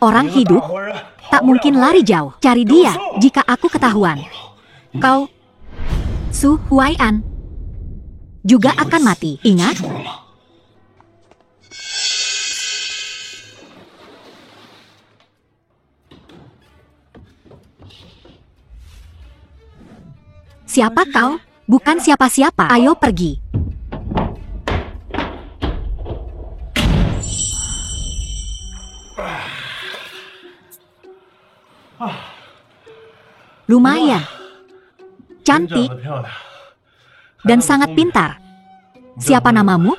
Orang hidup tak mungkin lari jauh. Cari dia jika aku ketahuan. Kau, Su Huai'an, juga akan mati. Ingat? Siapa kau? Bukan siapa-siapa. Ayo pergi. Lumayan. Cantik. Dan sangat pintar. Siapa namamu?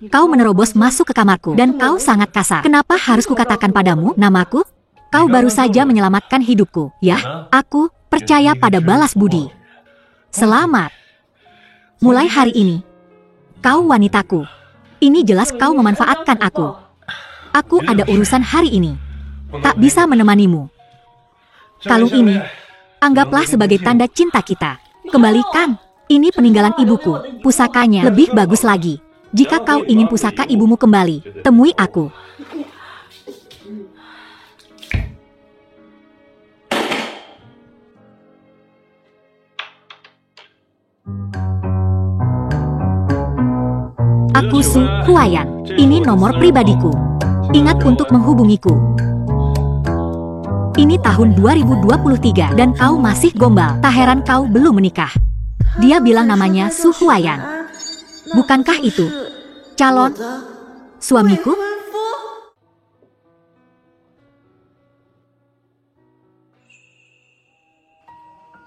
Kau menerobos masuk ke kamarku dan kau sangat kasar. Kenapa harus kukatakan padamu namaku? Kau baru saja menyelamatkan hidupku. Ya, aku percaya pada balas budi. Selamat. Mulai hari ini, kau wanitaku. Ini jelas kau memanfaatkan aku. Aku ada urusan hari ini. Tak bisa menemanimu. Kalung ini, anggaplah sebagai tanda cinta kita. Kembalikan. Ini peninggalan ibuku. Pusakanya lebih bagus lagi. Jika kau ingin pusaka ibumu kembali, temui aku. Aku Su Huai'an. Ini nomor pribadiku. Ingat untuk menghubungiku. Ini tahun 2023 dan kau masih gombal. Tak heran kau belum menikah. Dia bilang namanya Su Huai'an. Bukankah itu calon suamiku?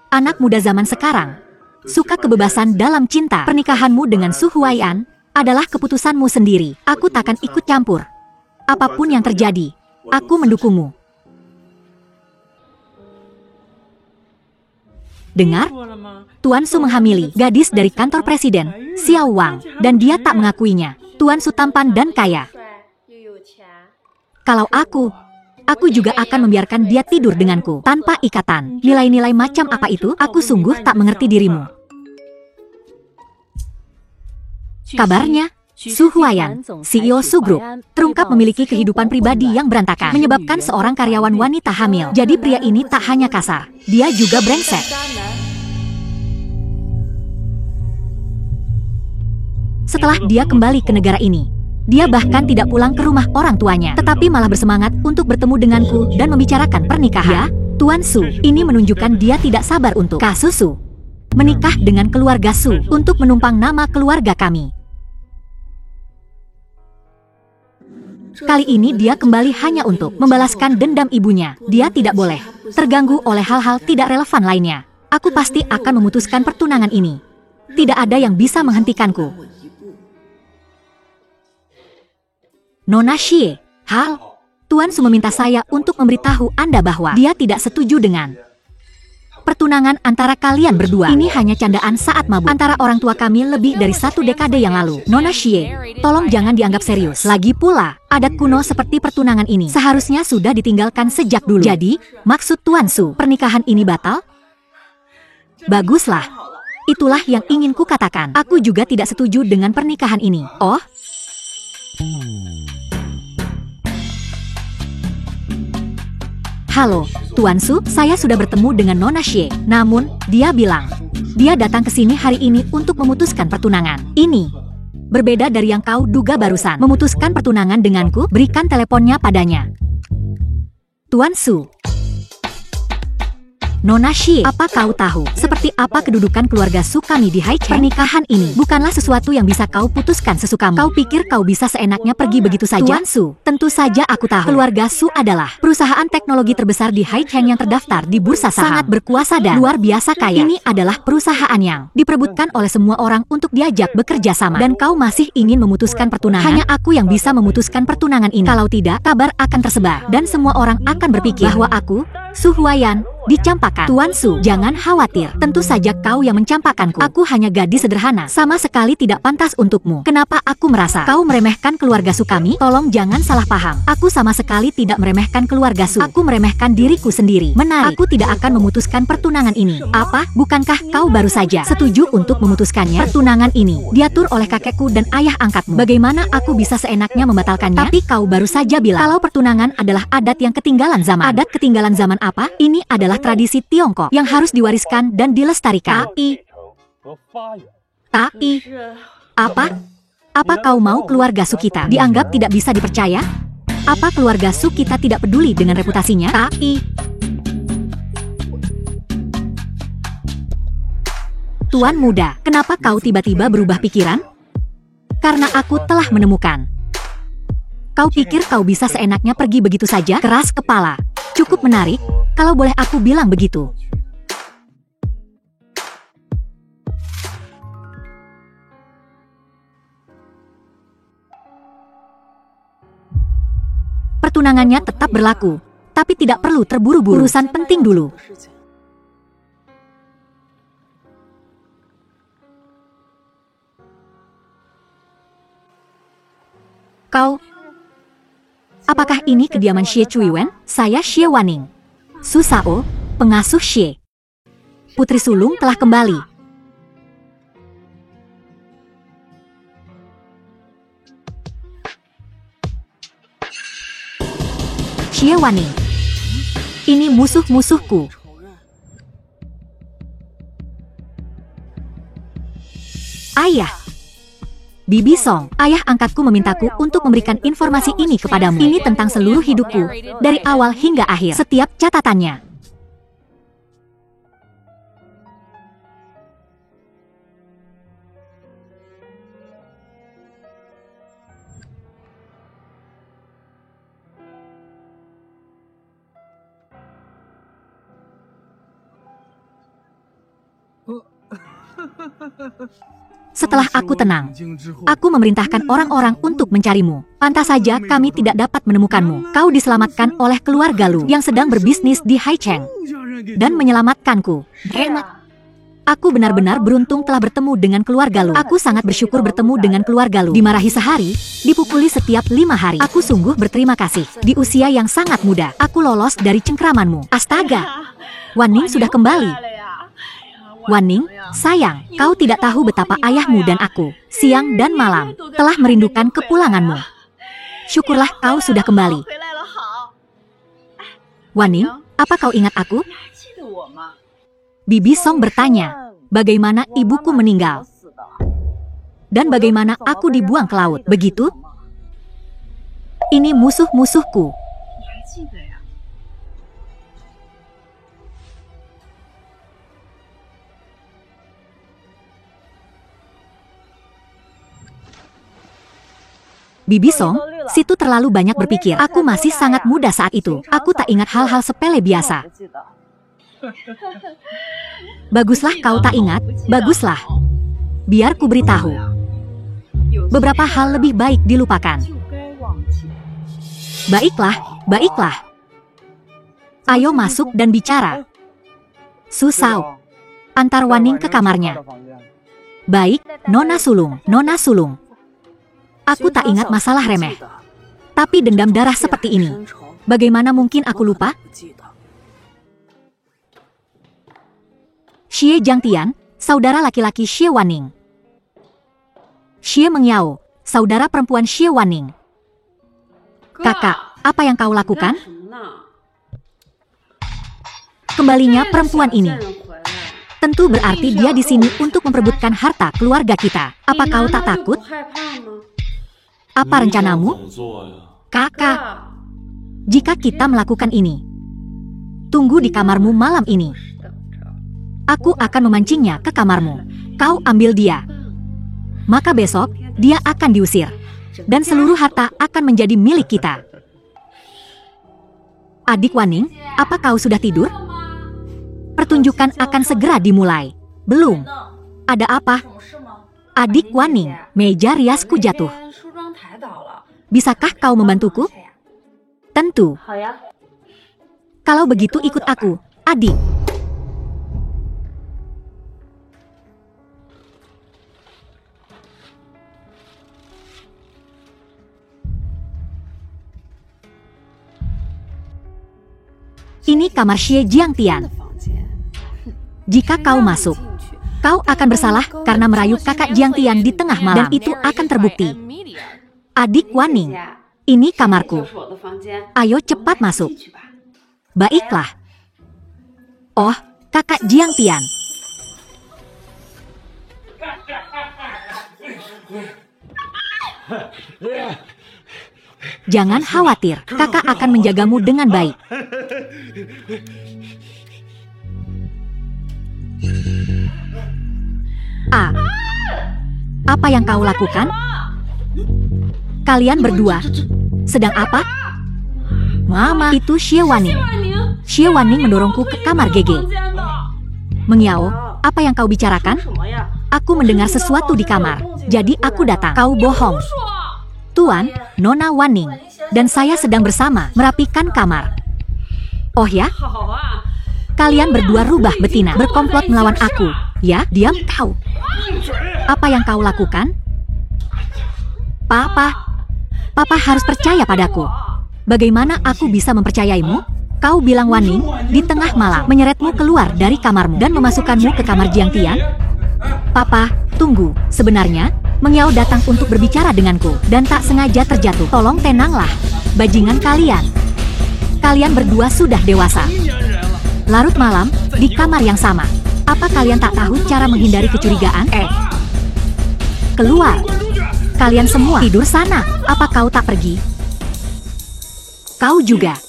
Anak muda zaman sekarang suka kebebasan dalam cinta. Pernikahanmu dengan Su Huai'an adalah keputusanmu sendiri. Aku takkan ikut campur. Apapun yang terjadi, aku mendukungmu. Dengar? Tuan Su menghamili gadis dari kantor presiden, Xiao Wang, dan dia tak mengakuinya. Tuan Su tampan dan kaya. Kalau aku juga akan membiarkan dia tidur denganku, tanpa ikatan. Nilai-nilai macam apa itu? Aku sungguh tak mengerti dirimu. Kabarnya, Su Huai'an, CEO Su Group, terungkap memiliki kehidupan pribadi yang berantakan, menyebabkan seorang karyawan wanita hamil. Jadi pria ini tak hanya kasar, dia juga brengsek. Setelah dia kembali ke negara ini, dia bahkan tidak pulang ke rumah orang tuanya, tetapi malah bersemangat untuk bertemu denganku dan membicarakan pernikahan. Ya, Tuan Su, ini menunjukkan dia tidak sabar untuk kasus Su menikah dengan keluarga Su untuk menumpang nama keluarga kami. Kali ini dia kembali hanya untuk membalaskan dendam ibunya. Dia tidak boleh terganggu oleh hal-hal tidak relevan lainnya. Aku pasti akan memutuskan pertunangan ini. Tidak ada yang bisa menghentikanku. Nona Xie, hal, Tuan Su meminta saya untuk memberitahu Anda bahwa dia tidak setuju dengan pertunangan antara kalian berdua. Ini hanya candaan saat mabuk antara orang tua kami lebih dari 1 dekade yang lalu. Nona Xie, tolong jangan dianggap serius. Lagi pula, adat kuno seperti pertunangan ini seharusnya sudah ditinggalkan sejak dulu. Jadi, maksud Tuan Su, pernikahan ini batal? Baguslah. Itulah yang ingin ku katakan. Aku juga tidak setuju dengan pernikahan ini. Oh? Halo, Tuan Su, saya sudah bertemu dengan Nona Xie. Namun, dia bilang, dia datang ke sini hari ini untuk memutuskan pertunangan. Ini berbeda dari yang kau duga barusan. Memutuskan pertunangan denganku, berikan teleponnya padanya. Tuan Su. Nona Xie, apa kau tahu seperti apa kedudukan keluarga Su kami di Haicheng? Pernikahan ini bukanlah sesuatu yang bisa kau putuskan sesukamu. Kau pikir kau bisa seenaknya pergi begitu saja? Tuan Su, tentu saja aku tahu. Keluarga Su adalah perusahaan teknologi terbesar di Haicheng yang terdaftar di bursa saham. Sangat berkuasa dan luar biasa kaya. Ini adalah perusahaan yang diperebutkan oleh semua orang untuk diajak bekerja sama. Dan kau masih ingin memutuskan pertunangan? Hanya aku yang bisa memutuskan pertunangan ini. Kalau tidak, kabar akan tersebar dan semua orang akan berpikir bahwa aku, Su Huayan, dicampakkan. Tuan Su, jangan khawatir. Tentu saja kau yang mencampakkanku. Aku hanya gadis sederhana, sama sekali tidak pantas untukmu. Kenapa aku merasa kau meremehkan keluarga Su kami? Tolong jangan salah paham. Aku sama sekali tidak meremehkan keluarga Su. Aku meremehkan diriku sendiri. Menarik. Aku tidak akan memutuskan pertunangan ini. Apa? Bukankah kau baru saja setuju untuk memutuskannya? Pertunangan ini diatur oleh kakekku dan ayah angkatmu. Bagaimana aku bisa seenaknya membatalkannya? Tapi kau baru saja bilang kalau pertunangan adalah adat yang ketinggalan zaman. Adat ketinggalan zaman apa? Ini adalah tradisi Tiongkok yang harus diwariskan dan dilestarikan. Tai. Apa? Apa kau mau keluarga Su kita dianggap tidak bisa dipercaya? Apa keluarga Su kita tidak peduli dengan reputasinya? Tai. Tuan muda, kenapa kau tiba-tiba berubah pikiran? Karena aku telah menemukan. Kau pikir kau bisa seenaknya pergi begitu saja? Keras kepala. Cukup menarik, kalau boleh aku bilang begitu. Pertunangannya tetap berlaku, tapi tidak perlu terburu-buru. Urusan penting dulu. Kau... Apakah ini kediaman Xie Cuiwen? Saya Xie Wanning. Su Sao, pengasuh Xie. Putri sulung telah kembali. Xie Wanning. Ini musuh-musuhku. Ayah. Bibi Song, ayah angkatku memintaku untuk memberikan informasi ini kepadamu. Ini tentang seluruh hidupku, dari awal hingga akhir, setiap catatannya. Setelah aku tenang, aku memerintahkan orang-orang untuk mencarimu. Pantas saja kami tidak dapat menemukanmu. Kau diselamatkan oleh keluarga Lu yang sedang berbisnis di Haicheng dan menyelamatkanku. Enak. Aku benar-benar beruntung telah bertemu dengan keluarga Lu. Aku sangat bersyukur bertemu dengan keluarga Lu. Dimarahi sehari, dipukuli setiap 5 hari. Aku sungguh berterima kasih. Di usia yang sangat muda, aku lolos dari cengkramanmu. Astaga, Wanning sudah kembali. Wanning, sayang, kau tidak tahu betapa ayahmu dan aku, siang dan malam, telah merindukan kepulanganmu. Syukurlah kau sudah kembali. Wanning, apa kau ingat aku? Bibi Song bertanya, bagaimana ibuku meninggal? Dan bagaimana aku dibuang ke laut, begitu? Ini musuh-musuhku. Bibi Song, situ terlalu banyak berpikir. Aku masih sangat muda saat itu. Aku tak ingat hal-hal sepele biasa. Baguslah kau tak ingat, baguslah. Biar ku beritahu. Beberapa hal lebih baik dilupakan. Baiklah, baiklah. Ayo masuk dan bicara. Su Sao, antar Wanning ke kamarnya. Baik, Nona Sulung, Nona Sulung. Aku tak ingat masalah remeh. Tapi dendam darah seperti ini, bagaimana mungkin aku lupa? Xie Jiangtian, saudara laki-laki Xie Wanning. Xie Mengyao, saudara perempuan Xie Wanning. Kakak, apa yang kau lakukan? Kembalinya perempuan ini. Tentu berarti dia di sini untuk memperebutkan harta keluarga kita. Apa kau tak takut? Apa rencanamu? Kakak, jika kita melakukan ini, tunggu di kamarmu malam ini. Aku akan memancingnya ke kamarmu. Kau ambil dia. Maka besok, dia akan diusir. Dan seluruh harta akan menjadi milik kita. Adik Wanning, apa kau sudah tidur? Pertunjukan akan segera dimulai. Belum. Ada apa? Adik Wanning, meja riasku jatuh. Bisakah kau membantuku? Tentu. Kalau begitu ikut aku, adik. Ini kamar Xie Jiangtian. Jika kau masuk, kau akan bersalah karena merayu kakak Jiangtian di tengah malam. Dan itu akan terbukti. Adik Wanning, ini kamarku. Ayo cepat masuk. Baiklah. Oh, kakak Jiangtian. Jangan khawatir, kakak akan menjagamu dengan baik. Apa yang kau lakukan? Kalian berdua sedang apa? Mama, itu Xie Wanning. Xie Wanning mendorongku ke kamar Gege. Mengiao, apa yang kau bicarakan? Aku mendengar sesuatu di kamar, jadi aku datang. Kau bohong. Tuan, Nona Wanning, dan saya sedang bersama merapikan kamar. Oh ya? Kalian berdua rubah betina, berkomplot melawan aku. Ya, diam kau. Apa yang kau lakukan? Papa harus percaya padaku. Bagaimana aku bisa mempercayaimu? Kau bilang Wanning di tengah malam menyeretmu keluar dari kamarmu dan memasukkanmu ke kamar Jiangtian? Papa, tunggu. Sebenarnya, Mengiao datang untuk berbicara denganku dan tak sengaja terjatuh. Tolong tenanglah, bajingan kalian. Kalian berdua sudah dewasa. Larut malam, di kamar yang sama. Apa kalian tak tahu cara menghindari kecurigaan? Keluar. Kalian semua tidur sana. Apa kau tak pergi? Kau juga.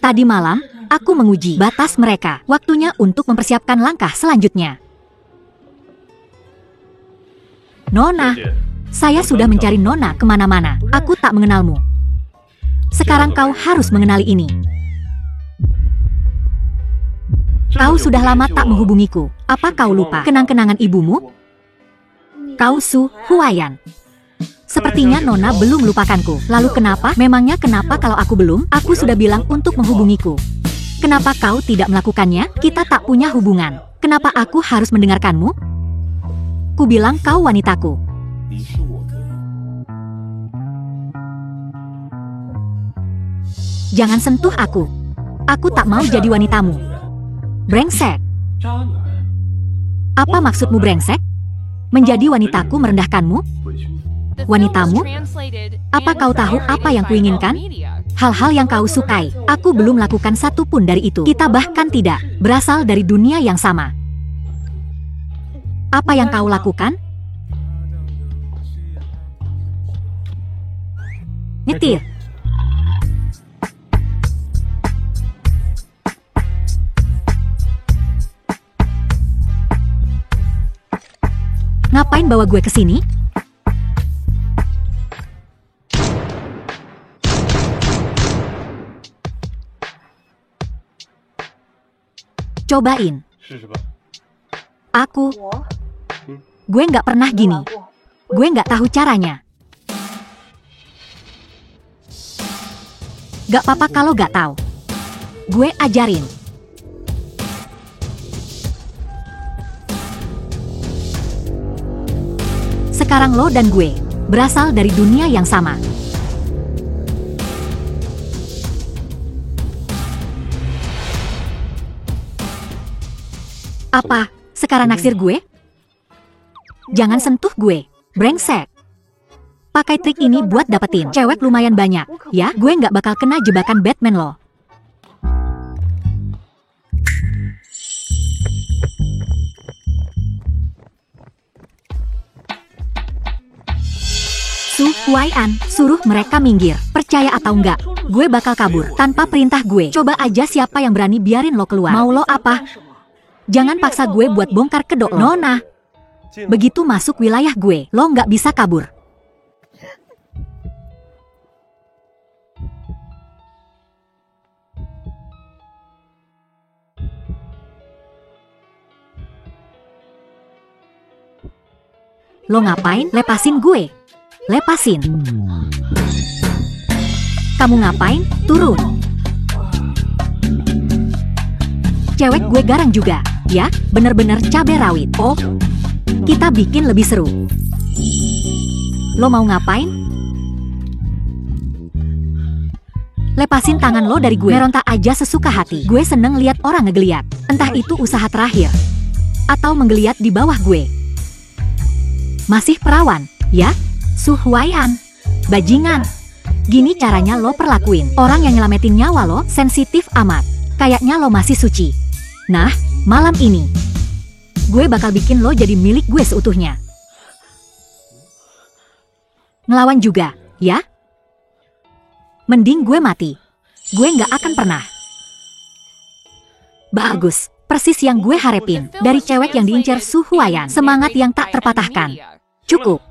Tadi malam, aku menguji batas mereka. Waktunya untuk mempersiapkan langkah selanjutnya. Nona, saya sudah mencari Nona kemana-mana. Aku tak mengenalmu. Sekarang kau harus mengenali ini. Kau sudah lama tak menghubungiku. Apa kau lupa kenang-kenangan ibumu? Kau Su Huayan. Sepertinya Nona belum melupakanku. Lalu kenapa? Memangnya kenapa kalau aku belum? Aku sudah bilang untuk menghubungiku. Kenapa kau tidak melakukannya? Kita tak punya hubungan. Kenapa aku harus mendengarkanmu? Ku bilang kau wanitaku. Jangan sentuh aku. Aku tak mau jadi wanitamu. Brengsek. Apa maksudmu brengsek? Menjadi wanitaku merendahkanmu? Wanitamu? Apa kau tahu apa yang kuinginkan? Hal-hal yang kau sukai. Aku belum lakukan satu pun dari itu. Kita bahkan tidak berasal dari dunia yang sama. Apa yang kau lakukan? Nyetir. Ngapain bawa gue ke sini? Cobain. Gue nggak pernah gini. Gue nggak tahu caranya. Gak apa-apa kalau gak tahu. Gue ajarin. Sekarang lo dan gue berasal dari dunia yang sama. Apa? Sekarang naksir gue? Jangan sentuh gue, brengsek. Pakai trik ini buat dapetin cewek lumayan banyak. Ya, gue nggak bakal kena jebakan Batman lo. Su Huayan, suruh mereka minggir. Percaya atau enggak, gue bakal kabur tanpa perintah gue. Coba aja siapa yang berani biarin lo keluar. Mau lo apa? Jangan paksa gue buat bongkar kedok lo. Nona, begitu masuk wilayah gue, lo nggak bisa kabur. Lo ngapain? Lepasin gue. Lepasin. Kamu ngapain? Turun. Cewek gue garang juga. Ya, bener-bener cabai rawit. Oh, kita bikin lebih seru. Lo mau ngapain? Lepasin tangan lo dari gue. Meronta aja sesuka hati. Gue seneng lihat orang ngegeliat. Entah itu usaha terakhir atau menggeliat di bawah gue. Masih perawan, ya? Su Huaian. Bajingan. Gini caranya lo perlakuin orang yang nyelamatin nyawa lo, sensitif amat. Kayaknya lo masih suci. Nah, malam ini gue bakal bikin lo jadi milik gue seutuhnya. Ngelawan juga, ya? Mending gue mati. Gue nggak akan pernah. Bagus, persis yang gue harapin dari cewek yang diincar Su Huaian. Semangat yang tak terpatahkan. Cukup.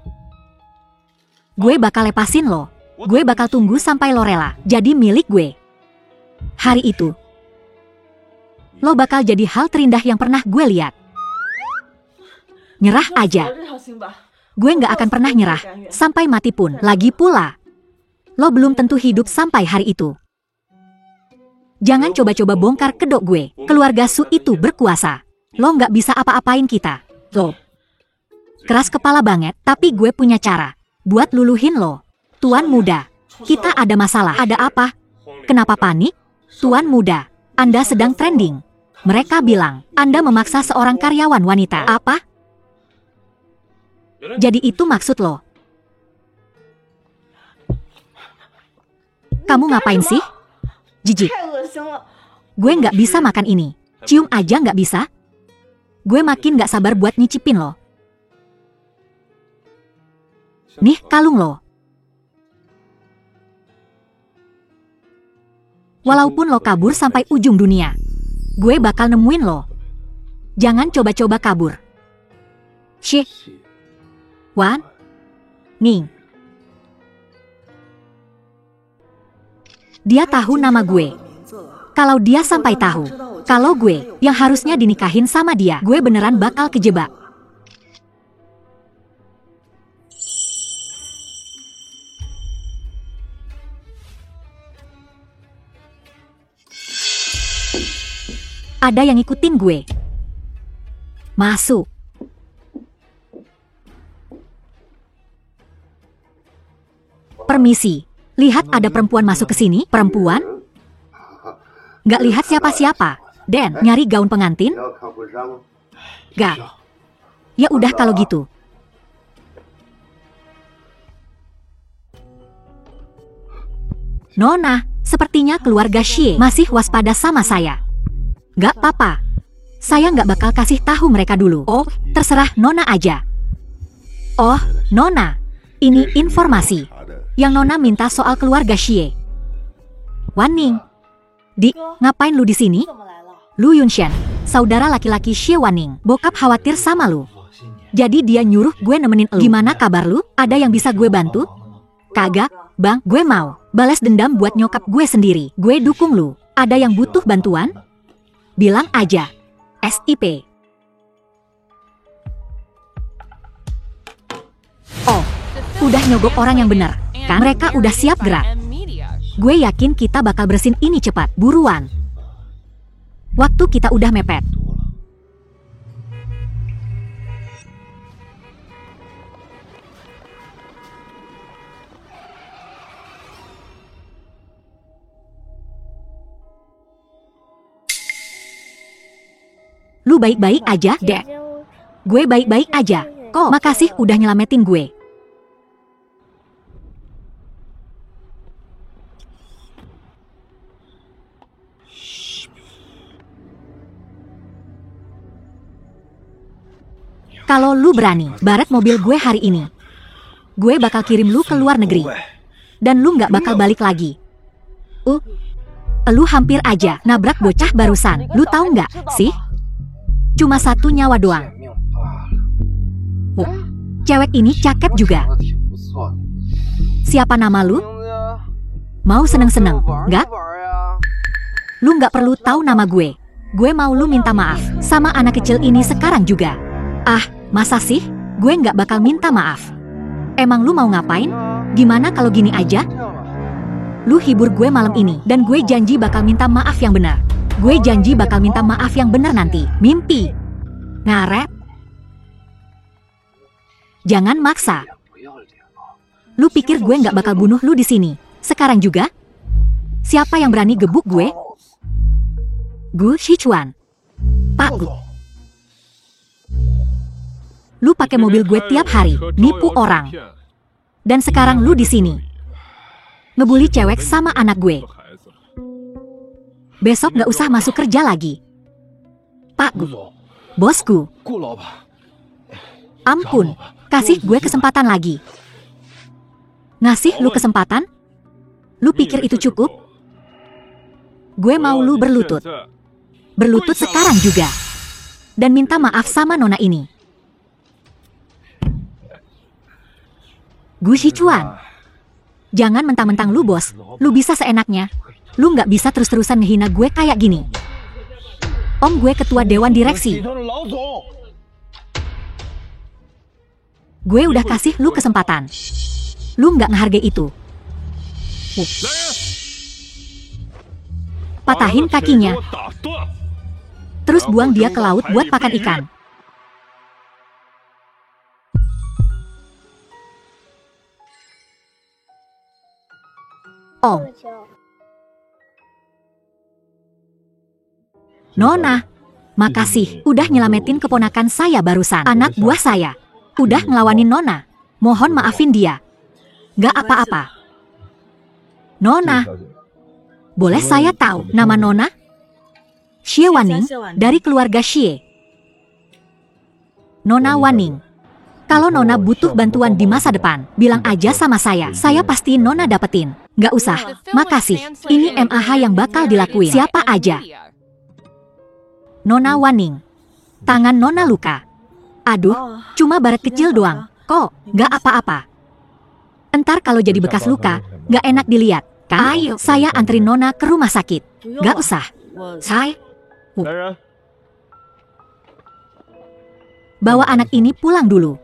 Gue bakal lepasin lo. Gue bakal tunggu sampai lo rela jadi milik gue. Hari itu, lo bakal jadi hal terindah yang pernah gue lihat. Nyerah aja. Gue nggak akan pernah nyerah sampai mati pun. Lagi pula, lo belum tentu hidup sampai hari itu. Jangan coba-coba bongkar kedok gue. Keluarga Su itu berkuasa. Lo nggak bisa apa-apain kita. Lo keras kepala banget, tapi gue punya cara buat luluhin lo. Tuan muda, kita ada masalah. Ada apa? Kenapa panik? Tuan muda, Anda sedang trending. Mereka bilang, Anda memaksa seorang karyawan wanita. Apa? Jadi itu maksud lo? Kamu ngapain sih? Jijik. Gue nggak bisa makan ini. Cium aja nggak bisa? Gue makin nggak sabar buat nyicipin lo. Nih kalung lo. Walaupun lo kabur sampai ujung dunia, gue bakal nemuin lo. Jangan coba-coba kabur. Shi Wan Ning. Dia tahu nama gue. Kalau dia sampai tahu kalau gue yang harusnya dinikahin sama dia, gue beneran bakal kejebak. Ada yang ngikutin gue. Masuk. Permisi. Lihat ada perempuan masuk ke sini. Perempuan? Nggak lihat siapa-siapa. Dan nyari gaun pengantin? Gak. Ya udah kalau gitu. Nona, sepertinya keluarga Xie masih waspada sama saya. Gak apa-apa. Saya nggak bakal kasih tahu mereka dulu. Oh, terserah Nona aja. Oh, Nona. Ini informasi yang Nona minta soal keluarga Xie. Wan Ning. Ngapain lu di sini? Lu Yunshan, saudara laki-laki Xie Wan Ning. Bokap khawatir sama lu. Jadi dia nyuruh gue nemenin lu. Gimana kabar lu? Ada yang bisa gue bantu? Kagak, Bang. Gue mau balas dendam buat nyokap gue sendiri. Gue dukung lu. Ada yang butuh bantuan? Bilang aja. SIP. Oh, udah nyogok orang yang benar. Kan mereka udah siap gerak. Gue yakin kita bakal bersihin ini cepat. Buruan. Waktu kita udah mepet. Lu baik-baik aja, Dek? Gue baik-baik aja. Kok, makasih udah nyelamatin gue. Kalau lu berani baret mobil gue hari ini, gue bakal kirim lu ke luar negeri. Dan lu nggak bakal balik lagi. Lu hampir aja nabrak bocah barusan. Lu tahu nggak sih? Cuma 1 nyawa doang. Cewek ini cakep juga. Siapa nama lu? Mau seneng-seneng, nggak? Lu nggak perlu tahu nama gue. Gue mau lu minta maaf sama anak kecil ini sekarang juga. Ah, masa sih? gue nggak bakal minta maaf. Emang lu mau ngapain? Gimana kalau gini aja? Lu hibur gue malam ini, dan gue janji bakal minta maaf yang benar. Gue janji bakal minta maaf yang benar nanti. Mimpi. Ngaret. Jangan maksa. Lu pikir gue nggak bakal bunuh lu di sini? Sekarang juga? Siapa yang berani gebuk gue? Gu Shichuan. Pak Gu. Lu pakai mobil gue tiap hari, nipu orang. Dan sekarang lu di sini. Ngebully cewek sama anak gue. Besok nggak usah masuk kerja lagi. Pak Gu. Bosku. Ampun, kasih gue kesempatan lagi. Ngasih lu kesempatan? Lu pikir itu cukup? Gue mau lu berlutut. Berlutut sekarang juga. Dan minta maaf sama nona ini. Gu Shichuan. Jangan mentang-mentang lu bos. Lu bisa seenaknya. Lu nggak bisa terus-terusan ngehina gue kayak gini. Om gue ketua dewan direksi. Gue udah kasih lu kesempatan. Lu nggak ngehargai itu. Patahin kakinya. Terus buang dia ke laut buat makan ikan. Om. Nona, makasih udah nyelamatin keponakan saya barusan. Anak buah saya. Udah ngelawanin Nona. Mohon maafin dia. Gak apa-apa. Nona. Boleh saya tahu nama Nona? Xie Waning, dari keluarga Xie. Nona Waning. Kalau Nona butuh bantuan di masa depan, bilang aja sama saya. Saya pasti Nona dapetin. Gak usah, makasih. Ini MAH yang bakal dilakuin. Siapa aja. Nona Waning. Tangan Nona luka. Aduh, cuma baret kecil doang. Kok, gak apa-apa. Entar kalau jadi bekas luka, gak enak dilihat. Kan? Ayo, saya anterin Nona ke rumah sakit. Gak usah. Saya. Bawa anak ini pulang dulu.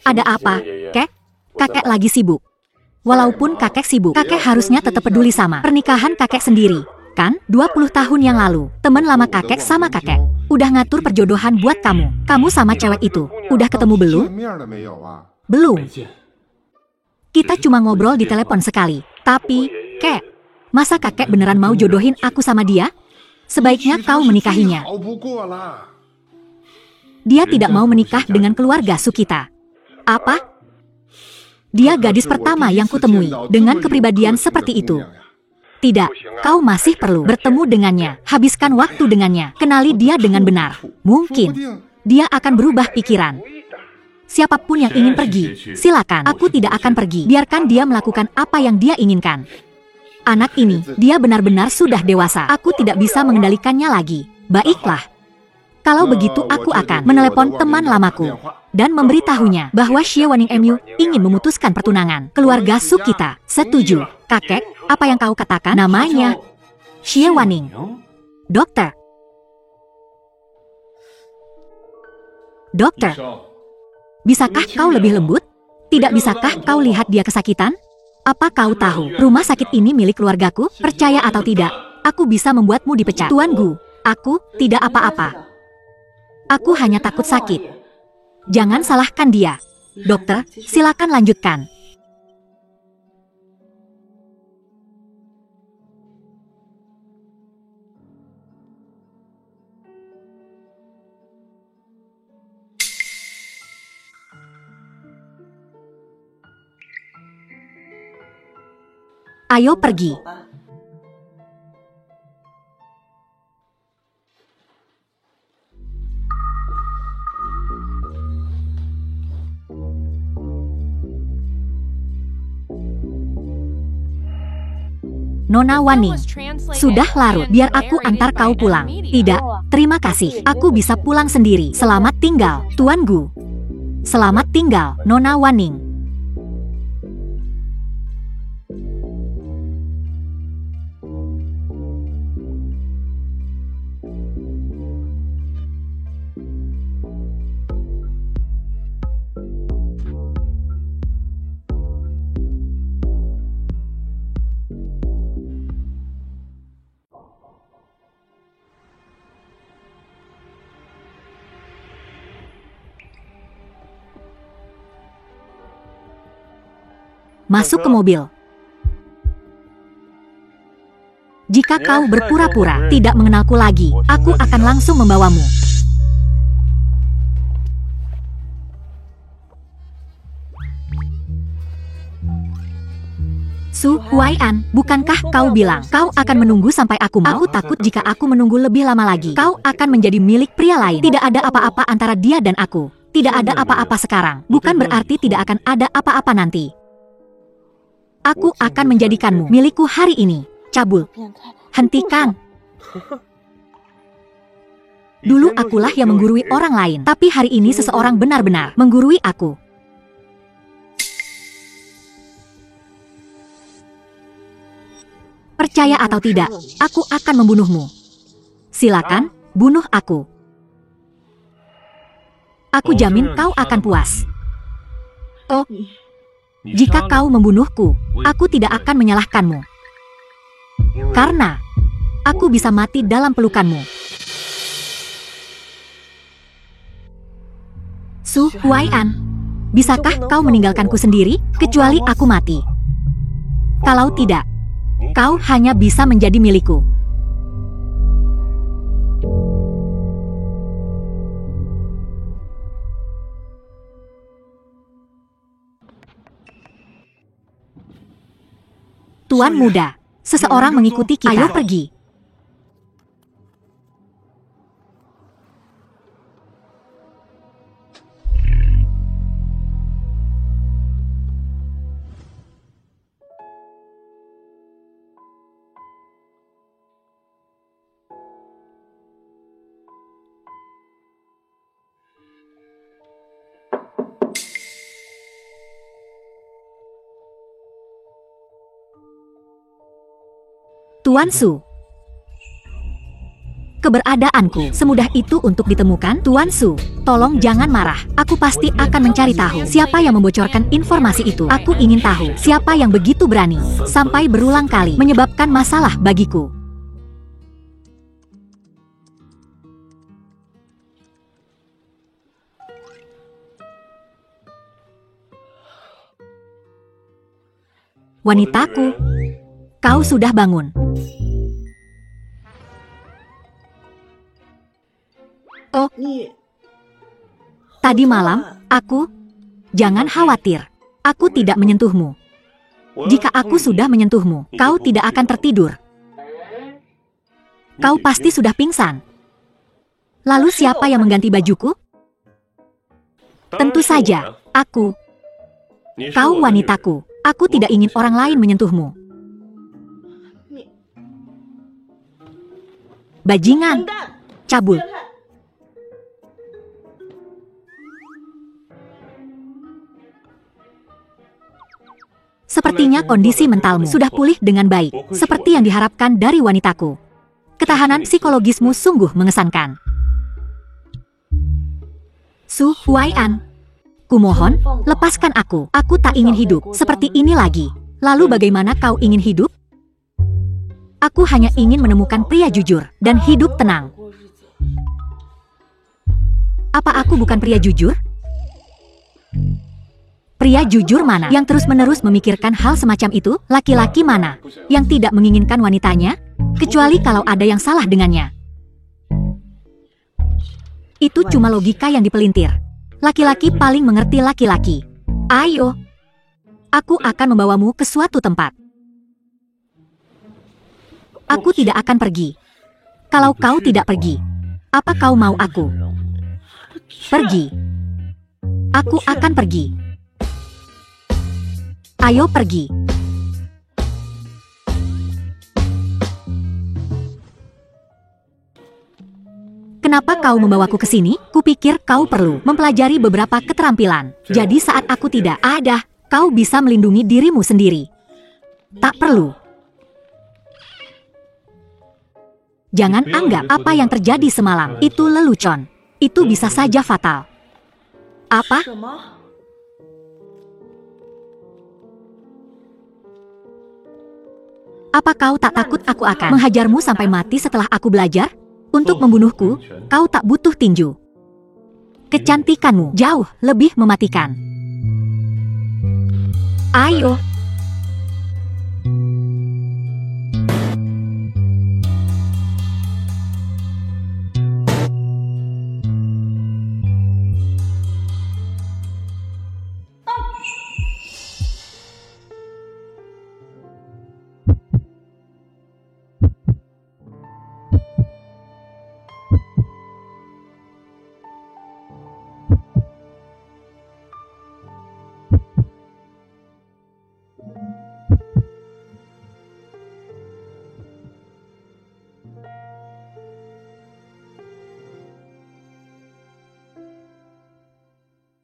Ada apa, Kek? Kakek lagi sibuk. Walaupun kakek sibuk, kakek harusnya tetap peduli sama pernikahan kakek sendiri. Kan, 20 tahun yang lalu, teman lama kakek sama kakek udah ngatur perjodohan buat kamu. Kamu sama cewek itu, udah ketemu belum? Belum. Kita cuma ngobrol di telepon sekali. Tapi, Kek, masa kakek beneran mau jodohin aku sama dia? Sebaiknya kau menikahinya. Dia tidak mau menikah dengan keluarga Sukita. Apa? Dia gadis pertama yang kutemui dengan kepribadian seperti itu. Tidak, kau masih perlu bertemu dengannya, habiskan waktu dengannya, kenali dia dengan benar. Mungkin dia akan berubah pikiran. Siapapun yang ingin pergi, silakan. Aku tidak akan pergi. Biarkan dia melakukan apa yang dia inginkan. Anak ini, dia benar-benar sudah dewasa. Aku tidak bisa mengendalikannya lagi. Baiklah. Kalau begitu aku akan menelepon teman lamaku dan memberitahunya bahwa Xie Waning MU ingin memutuskan pertunangan. Keluarga Sukita setuju. Kakek, apa yang kau katakan? Namanya Xie Waning. Dokter. Dokter. Bisakah kau lebih lembut? Tidak bisakah kau lihat dia kesakitan? Apa kau tahu rumah sakit ini milik keluargaku? Percaya atau tidak, aku bisa membuatmu dipecat. Tuan Gu, aku tidak apa-apa. Aku hanya takut sakit. Jangan salahkan dia. Dokter, silakan lanjutkan. Ayo pergi. Nona Waning, sudah larut, biar aku antar kau pulang. Tidak, Terima kasih, aku bisa pulang sendiri. Selamat tinggal, Tuan Gu. Selamat tinggal, Nona Waning. Masuk ke mobil. Jika kau berpura-pura tidak mengenalku lagi, aku akan langsung membawamu. Su Huaian, bukankah kau bilang kau akan menunggu sampai aku mau? Aku takut jika aku menunggu lebih lama lagi, kau akan menjadi milik pria lain. Tidak ada apa-apa antara dia dan aku. Tidak ada apa-apa sekarang. Bukan berarti tidak akan ada apa-apa nanti. Aku akan menjadikanmu milikku hari ini. Cabul. Hentikan. Dulu akulah yang menggurui orang lain, tapi hari ini seseorang benar-benar menggurui aku. Percaya atau tidak, aku akan membunuhmu. Silakan, bunuh aku. Aku jamin kau akan puas. Oh. Jika kau membunuhku, aku tidak akan menyalahkanmu. Karena aku bisa mati dalam pelukanmu. Su Huaian, bisakah kau meninggalkanku sendiri, kecuali aku mati? Kalau tidak, kau hanya bisa menjadi milikku. Tuan muda, seseorang mengikuti kita. Ayo pergi. Tuan Su, keberadaanku semudah itu untuk ditemukan. Tuan Su, tolong jangan marah. Aku pasti akan mencari tahu siapa yang membocorkan informasi itu. Aku ingin tahu siapa yang begitu berani sampai berulang kali menyebabkan masalah bagiku. Wanitaku, kau sudah bangun. Oh, tadi malam, jangan khawatir, aku tidak menyentuhmu. Jika aku sudah menyentuhmu, kau tidak akan tertidur. Kau pasti sudah pingsan. Lalu siapa yang mengganti bajuku? Tentu saja, aku. Kau wanitaku, aku tidak ingin orang lain menyentuhmu. Bajingan, cabul. Sepertinya kondisi mentalmu sudah pulih dengan baik, seperti yang diharapkan dari wanitaku. Ketahanan psikologismu sungguh mengesankan. Su Huaian, kumohon, lepaskan aku. Aku tak ingin hidup seperti ini lagi. Lalu bagaimana kau ingin hidup? Aku hanya ingin menemukan pria jujur dan hidup tenang. Apa aku bukan pria jujur? Pria jujur mana yang terus-menerus memikirkan hal semacam itu? Laki-laki mana yang tidak menginginkan wanitanya? Kecuali kalau ada yang salah dengannya. Itu cuma logika yang dipelintir. Laki-laki paling mengerti laki-laki. Ayo, aku akan membawamu ke suatu tempat. Aku tidak akan pergi. Kalau kau tidak pergi, apa kau mau aku? Pergi. Aku akan pergi. Ayo pergi. Kenapa kau membawaku ke sini? Kupikir kau perlu mempelajari beberapa keterampilan. Jadi saat aku tidak ada, kau bisa melindungi dirimu sendiri. Tak perlu. Jangan anggap apa yang terjadi semalam itu lelucon. Itu bisa saja fatal. Apa? Apa kau tak takut aku akan menghajarmu sampai mati setelah aku belajar? Untuk membunuhku, kau tak butuh tinju. Kecantikanmu jauh lebih mematikan. Ayo.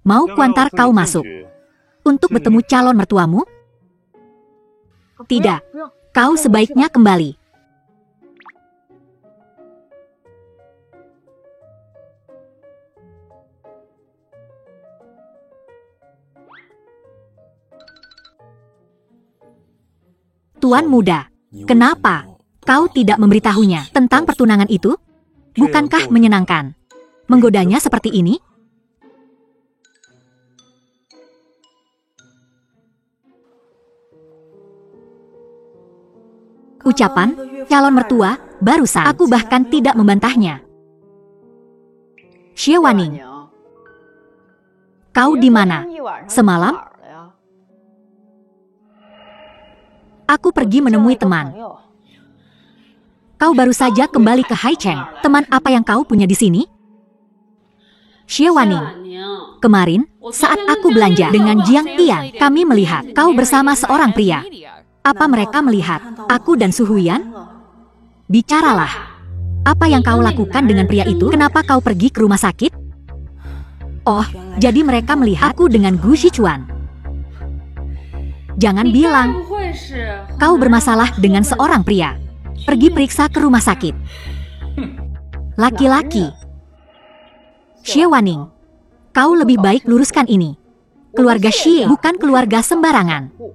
Mau kuantar kau masuk untuk bertemu calon mertuamu? Tidak, kau sebaiknya kembali. Tuan muda, kenapa kau tidak memberitahunya tentang pertunangan itu? Bukankah menyenangkan menggodanya seperti ini? Ucapan calon mertua barusan aku bahkan tidak membantahnya. Xie Waning, kau di mana semalam? Aku pergi menemui teman. Kau baru saja kembali ke Haicheng. Teman apa yang kau punya di sini? Xie Waning, kemarin saat aku belanja dengan Jiang Tian, kami melihat kau bersama seorang pria. Apa mereka melihat aku dan Su Huyan? Bicaralah. Apa yang kau lakukan dengan pria itu? Kenapa kau pergi ke rumah sakit? Oh, jadi mereka melihat aku dengan Gu Shichuan. Jangan bilang kau bermasalah dengan seorang pria. Pergi periksa ke rumah sakit. Laki-laki. Xie Waning, kau lebih baik luruskan ini. Keluarga Xie bukan keluarga sembarangan.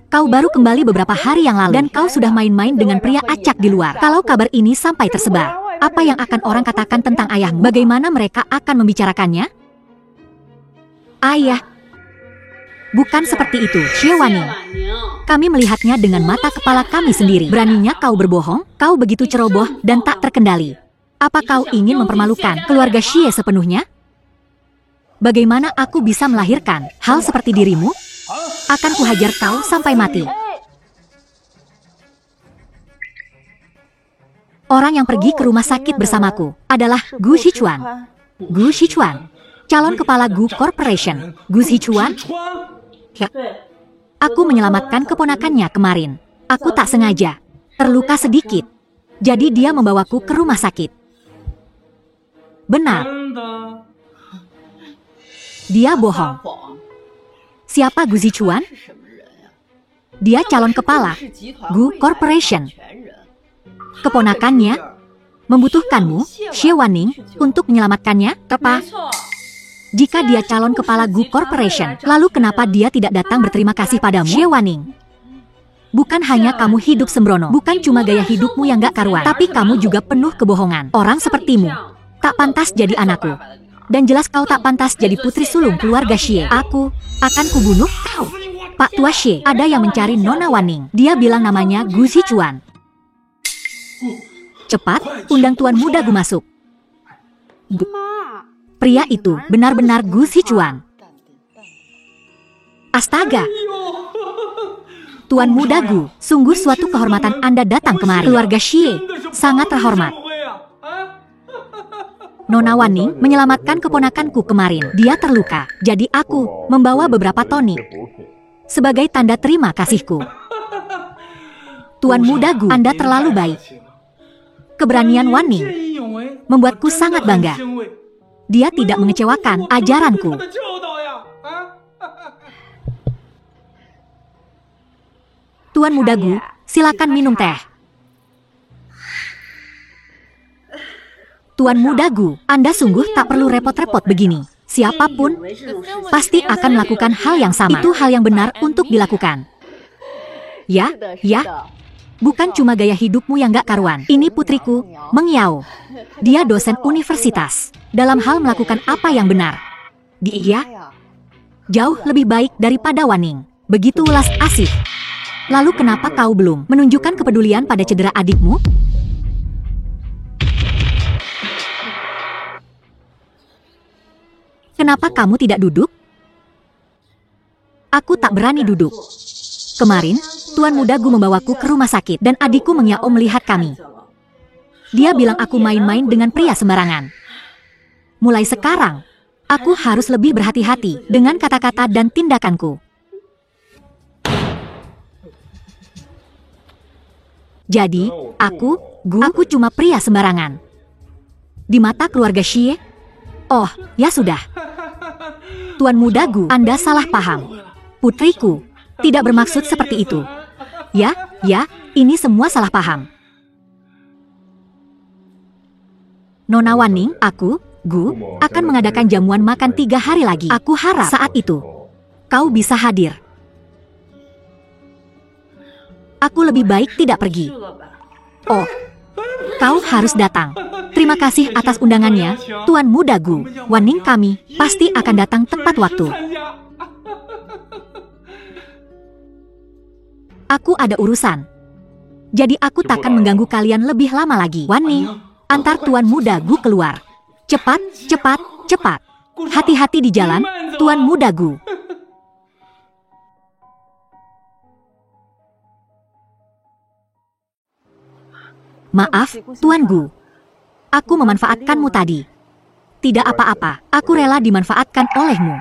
Kau baru kembali beberapa hari yang lalu dan kau sudah main-main dengan pria acak di luar. Kalau kabar ini sampai tersebar, apa yang akan orang katakan tentang ayahmu? Bagaimana mereka akan membicarakannya? Ayah, bukan seperti itu, Xie Waning. Kami melihatnya dengan mata kepala kami sendiri. Beraninya kau berbohong? Kau begitu ceroboh dan tak terkendali. Apa kau ingin mempermalukan keluarga Xie sepenuhnya? Bagaimana aku bisa melahirkan hal seperti dirimu? Akan kuhajar kau sampai mati. Orang yang pergi ke rumah sakit bersamaku adalah Gu Shichuan. Gu Shichuan, calon kepala Gu Corporation. Gu Shichuan? Ya. Aku menyelamatkan keponakannya kemarin. Aku tak sengaja terluka sedikit. Jadi dia membawaku ke rumah sakit. Benar. Dia bohong. Siapa Gu Shichuan? Dia calon kepala Gu Corporation. Keponakannya membutuhkanmu, Xie Waning, untuk menyelamatkannya, tepat? Jika dia calon kepala Gu Corporation, lalu kenapa dia tidak datang berterima kasih padamu? Xie Waning, bukan hanya kamu hidup sembrono, bukan cuma gaya hidupmu yang gak karuan, tapi kamu juga penuh kebohongan. Orang sepertimu tak pantas jadi anakku. Dan jelas kau tak pantas jadi putri sulung keluarga Xie. Aku akan kubunuh kau. Pak Tua Xie, ada yang mencari Nona Waning. Dia bilang namanya Gu Shichuan. Cepat, undang tuan muda Gu masuk. Pria itu benar-benar Gu Shichuan. Astaga. Tuan muda Gu, sungguh suatu kehormatan Anda datang kemari. Keluarga Xie sangat terhormat. Nona Waning menyelamatkan keponakanku kemarin. Dia terluka, jadi aku membawa beberapa tonik sebagai tanda terima kasihku. Tuan muda Gu, Anda terlalu baik. Keberanian Waning membuatku sangat bangga. Dia tidak mengecewakan ajaranku. Tuan Muda Gu, silakan minum teh. Tuan Muda Gu, Anda sungguh tak perlu repot-repot begini. Siapapun pasti akan melakukan hal yang sama. Itu hal yang benar untuk dilakukan. Ya, ya. Bukan cuma gaya hidupmu yang gak karuan. Ini putriku, Meng Yao. Dia dosen universitas. Dalam hal melakukan apa yang benar. Dia jauh lebih baik daripada Wan Ning. Begitu welas asih. Lalu kenapa kau belum menunjukkan kepedulian pada cedera adikmu? Kenapa kamu tidak duduk? Aku tak berani duduk. Kemarin, Tuan Muda Gu membawaku ke rumah sakit dan adikku Meng Yao melihat kami. Dia bilang aku main-main dengan pria sembarangan. Mulai sekarang, aku harus lebih berhati-hati dengan kata-kata dan tindakanku. Jadi, aku cuma pria sembarangan. Di mata keluarga Xie? Oh, ya sudah. Tuan Muda Gu, Anda salah paham. Putriku tidak bermaksud seperti itu. Ya, ini semua salah paham. Nona Wan Ning, aku, Gu, akan mengadakan jamuan makan 3 hari lagi. Aku harap saat itu kau bisa hadir. Aku lebih baik tidak pergi. Oh, kau harus datang. Terima kasih atas undangannya, Tuan Muda Gu. Wan Ning kami pasti akan datang tepat waktu. Aku ada urusan. Jadi aku takkan mengganggu kalian lebih lama lagi. Wan Ning, antar Tuan Muda Gu keluar. Cepat, cepat, cepat. Hati-hati di jalan, Tuan Muda Gu. Maaf, Tuan Gu. Aku memanfaatkanmu tadi. Tidak apa-apa, aku rela dimanfaatkan olehmu.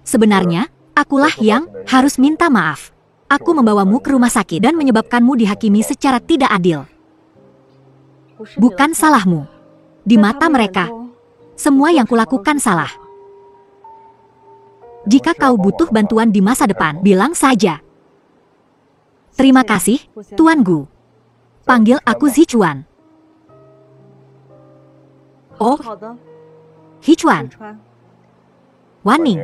Sebenarnya, akulah yang harus minta maaf. Aku membawamu ke rumah sakit dan menyebabkanmu dihakimi secara tidak adil. Bukan salahmu. Di mata mereka, semua yang kulakukan salah. Jika kau butuh bantuan di masa depan, bilang saja. Terima kasih, Tuan Gu. Panggil aku Zichuan. Oh, Hichuan. Wan Ning.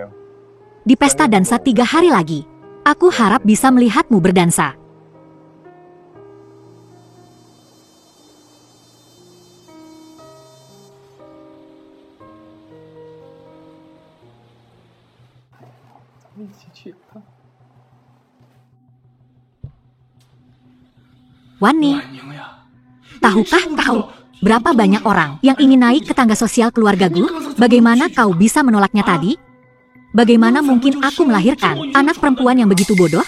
Di pesta dansa 3 hari lagi. Aku harap bisa melihatmu berdansa. Wan Ning, tahukah kau berapa banyak orang yang ingin naik ke tangga sosial keluarga Gu? Bagaimana kau bisa menolaknya tadi? Bagaimana mungkin aku melahirkan anak perempuan yang begitu bodoh?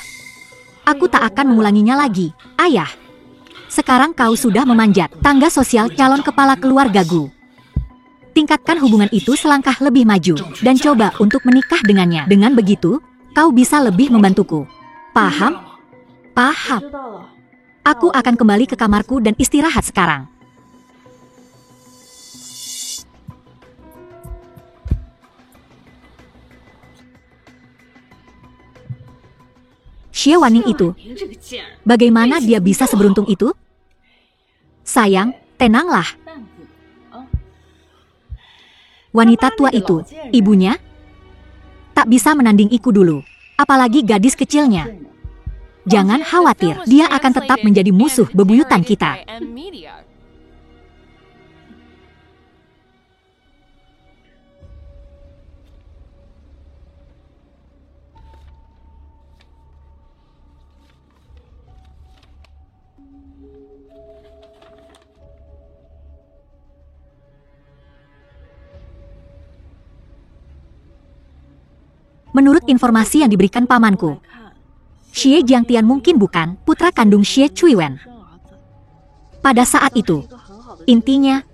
Aku tak akan mengulanginya lagi, ayah. Sekarang kau sudah memanjat tangga sosial calon kepala keluarga Gu. Tingkatkan hubungan itu selangkah lebih maju dan coba untuk menikah dengannya. Dengan begitu, kau bisa lebih membantuku. Paham? Paham. Aku akan kembali ke kamarku dan istirahat sekarang. Xie Wan Ning itu, bagaimana dia bisa seberuntung itu? Sayang, tenanglah. Wanita tua itu, ibunya, tak bisa menandingiku dulu, apalagi gadis kecilnya. Jangan khawatir, dia akan tetap menjadi musuh bebuyutan kita. Menurut informasi yang diberikan pamanku, Xie Jiangtian mungkin bukan putra kandung Xie Cuiwen. Pada saat itu, intinya,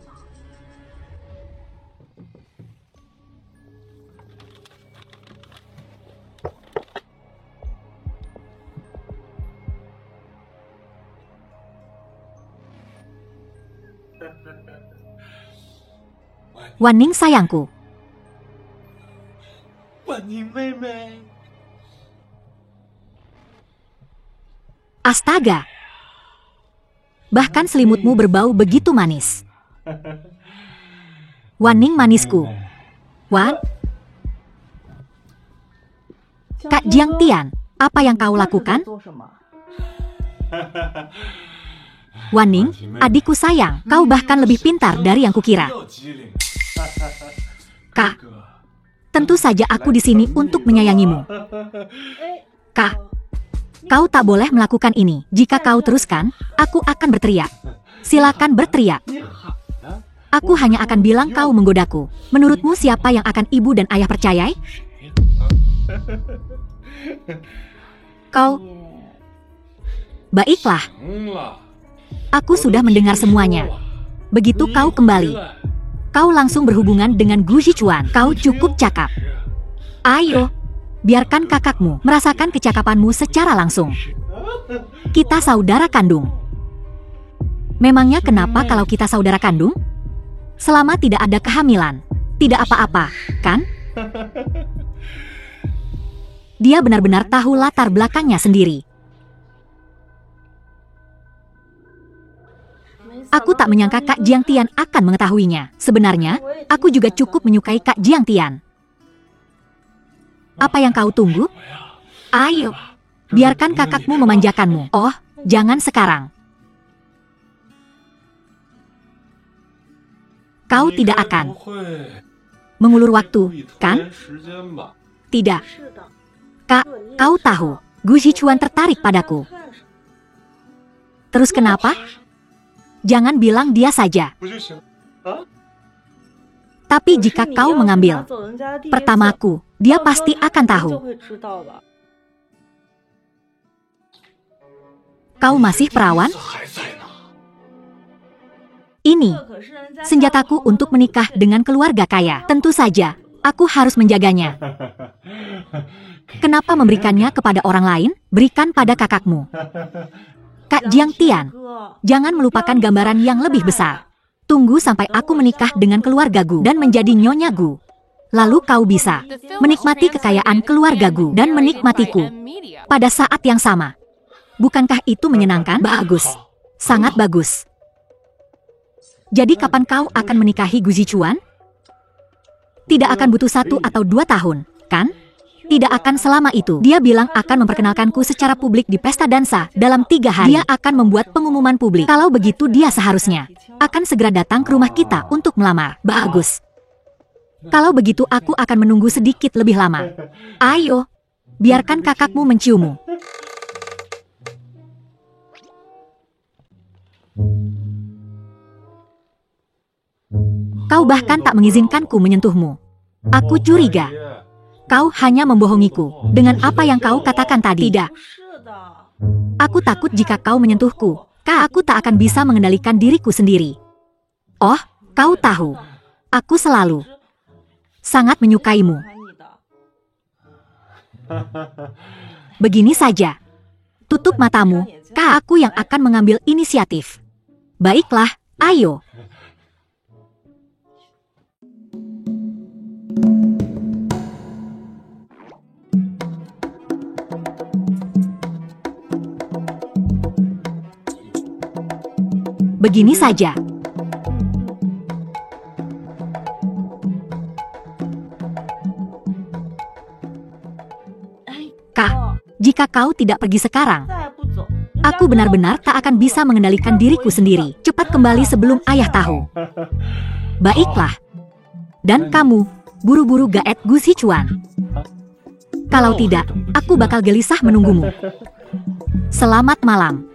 Wan Ning sayangku. Astaga. Bahkan selimutmu berbau begitu manis. Wan Ning manisku. Wan? Kak Jiang Tian, apa yang kau lakukan? Wan Ning, adikku sayang, kau bahkan lebih pintar dari yang kukira. Kak, tentu saja aku di sini untuk menyayangimu. Kak, kau tak boleh melakukan ini. Jika kau teruskan, aku akan berteriak. Silakan berteriak. Aku hanya akan bilang kau menggodaku. Menurutmu siapa yang akan ibu dan ayah percayai? Kau... Baiklah. Aku sudah mendengar semuanya. Begitu kau kembali, kau langsung berhubungan dengan Gu Zichuan. Kau cukup cakap. Ayo, biarkan kakakmu merasakan kecakapanmu secara langsung. Kita saudara kandung. Memangnya kenapa kalau kita saudara kandung? Selama tidak ada kehamilan, tidak apa-apa, kan? Dia benar-benar tahu latar belakangnya sendiri. Aku tak menyangka Kak Jiang Tian akan mengetahuinya. Sebenarnya, aku juga cukup menyukai Kak Jiang Tian. Apa yang kau tunggu? Ayo, biarkan kakakmu memanjakanmu. Oh, jangan sekarang. Kau tidak akan mengulur waktu, kan? Tidak. Kak, kau tahu, Gu Zichuan tertarik padaku. Terus kenapa? Jangan bilang dia saja. Tapi jika kau mengambil pertamaku, dia pasti akan tahu. Kau masih perawan? Ini senjataku untuk menikah dengan keluarga kaya. Tentu saja, aku harus menjaganya. Kenapa memberikannya kepada orang lain? Berikan pada kakakmu. Kak Jiang Tian, jangan melupakan gambaran yang lebih besar. Tunggu sampai aku menikah dengan keluarga Gu dan menjadi nyonya Gu. Lalu kau bisa menikmati kekayaan keluarga Gu dan menikmatiku pada saat yang sama. Bukankah itu menyenangkan? Bagus. Sangat bagus. Jadi kapan kau akan menikahi Gu Zichuan? Tidak akan butuh 1 atau 2 tahun, kan? Tidak akan selama itu. Dia bilang akan memperkenalkanku secara publik di pesta dansa dalam 3 hari. Dia akan membuat pengumuman publik. Kalau begitu dia seharusnya akan segera datang ke rumah kita untuk melamar. Bagus. Kalau begitu aku akan menunggu sedikit lebih lama. Ayo, biarkan kakakmu menciummu. Kau bahkan tak mengizinkanku menyentuhmu. Aku curiga. Kau hanya membohongiku dengan apa yang kau katakan tadi. Tidak. Aku takut jika kau menyentuhku. Aku tak akan bisa mengendalikan diriku sendiri. Oh, kau tahu. Aku selalu sangat menyukaimu. Begini saja. Tutup matamu. Aku yang akan mengambil inisiatif. Baiklah, ayo. Begini saja. Kak, jika kau tidak pergi sekarang, aku benar-benar tak akan bisa mengendalikan diriku sendiri. Cepat kembali sebelum ayah tahu. Baiklah. Dan kamu, buru-buru gaet Gu Zichuan. Kalau tidak, aku bakal gelisah menunggumu. Selamat malam.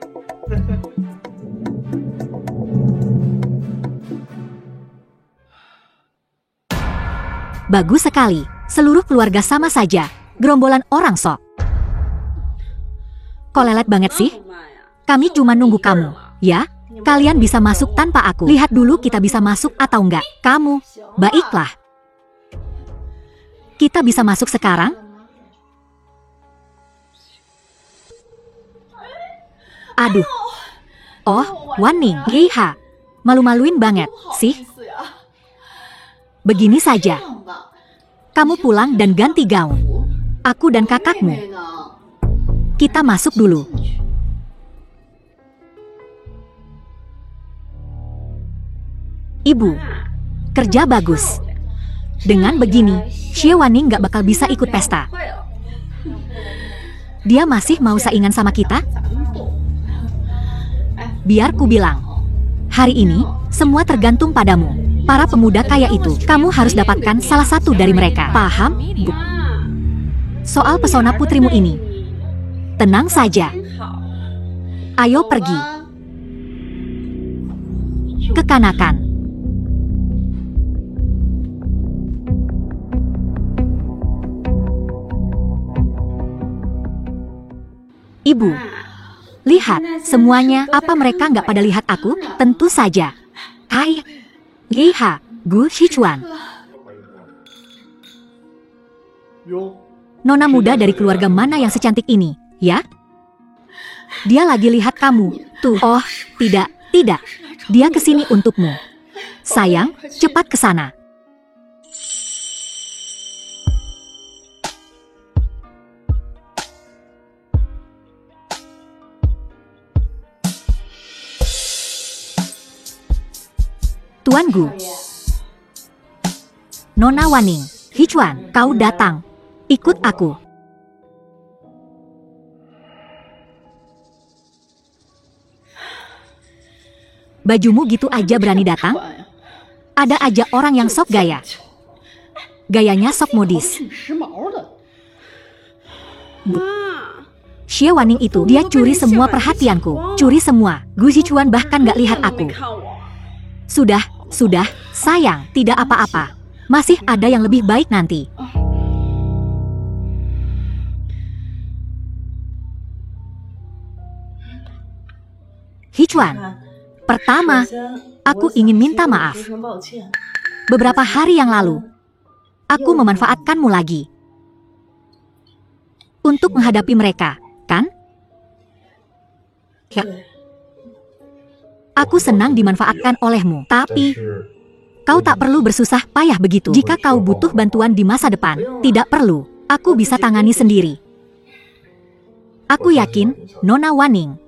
Bagus sekali. Seluruh keluarga sama saja. Gerombolan orang sok. Kok lelet banget sih? Kami cuma nunggu kamu, ya? Kalian bisa masuk tanpa aku. Lihat dulu kita bisa masuk atau enggak. Kamu, baiklah. Kita bisa masuk sekarang? Aduh. Oh, Wan Ning, Geiha. Malu-maluin banget, sih. Begini saja. Kamu pulang dan ganti gaun. Aku dan kakakmu. Kita masuk dulu. Ibu, kerja bagus. Dengan begini, Xie Waning nggak bakal bisa ikut pesta. Dia masih mau saingan sama kita? Biar ku bilang. Hari ini, semua tergantung padamu. Para pemuda kaya itu, kamu harus dapatkan salah satu dari mereka. Paham, Bu? Soal pesona putrimu ini. Tenang saja. Ayo pergi. Kekanakan. Ibu, lihat, semuanya, apa mereka nggak pada lihat aku? Tentu saja. Hai, Liha, Gu Shichuan. Nona muda dari keluarga mana yang secantik ini, ya? Dia lagi lihat kamu. Tuh, oh, tidak. Dia kesini untukmu. Sayang, cepat ke sana. Tuan Gu. Nona Waning, Hichuan, kau datang. Ikut aku. Bajumu gitu aja berani datang? Ada aja orang yang sok gaya. Gayanya sok modis. Xie Waning itu, dia curi semua perhatianku. Curi semua. Gu Hichuan bahkan gak lihat aku. Sudah, sayang, tidak apa-apa. Masih ada yang lebih baik nanti. Hichuan, pertama, aku ingin minta maaf. Beberapa hari yang lalu, aku memanfaatkanmu lagi. Untuk menghadapi mereka, kan? Ya. Aku senang dimanfaatkan olehmu, tapi kau tak perlu bersusah payah begitu. Jika kau butuh bantuan di masa depan, tidak perlu. Aku bisa tangani sendiri. Aku yakin, Nona Waning.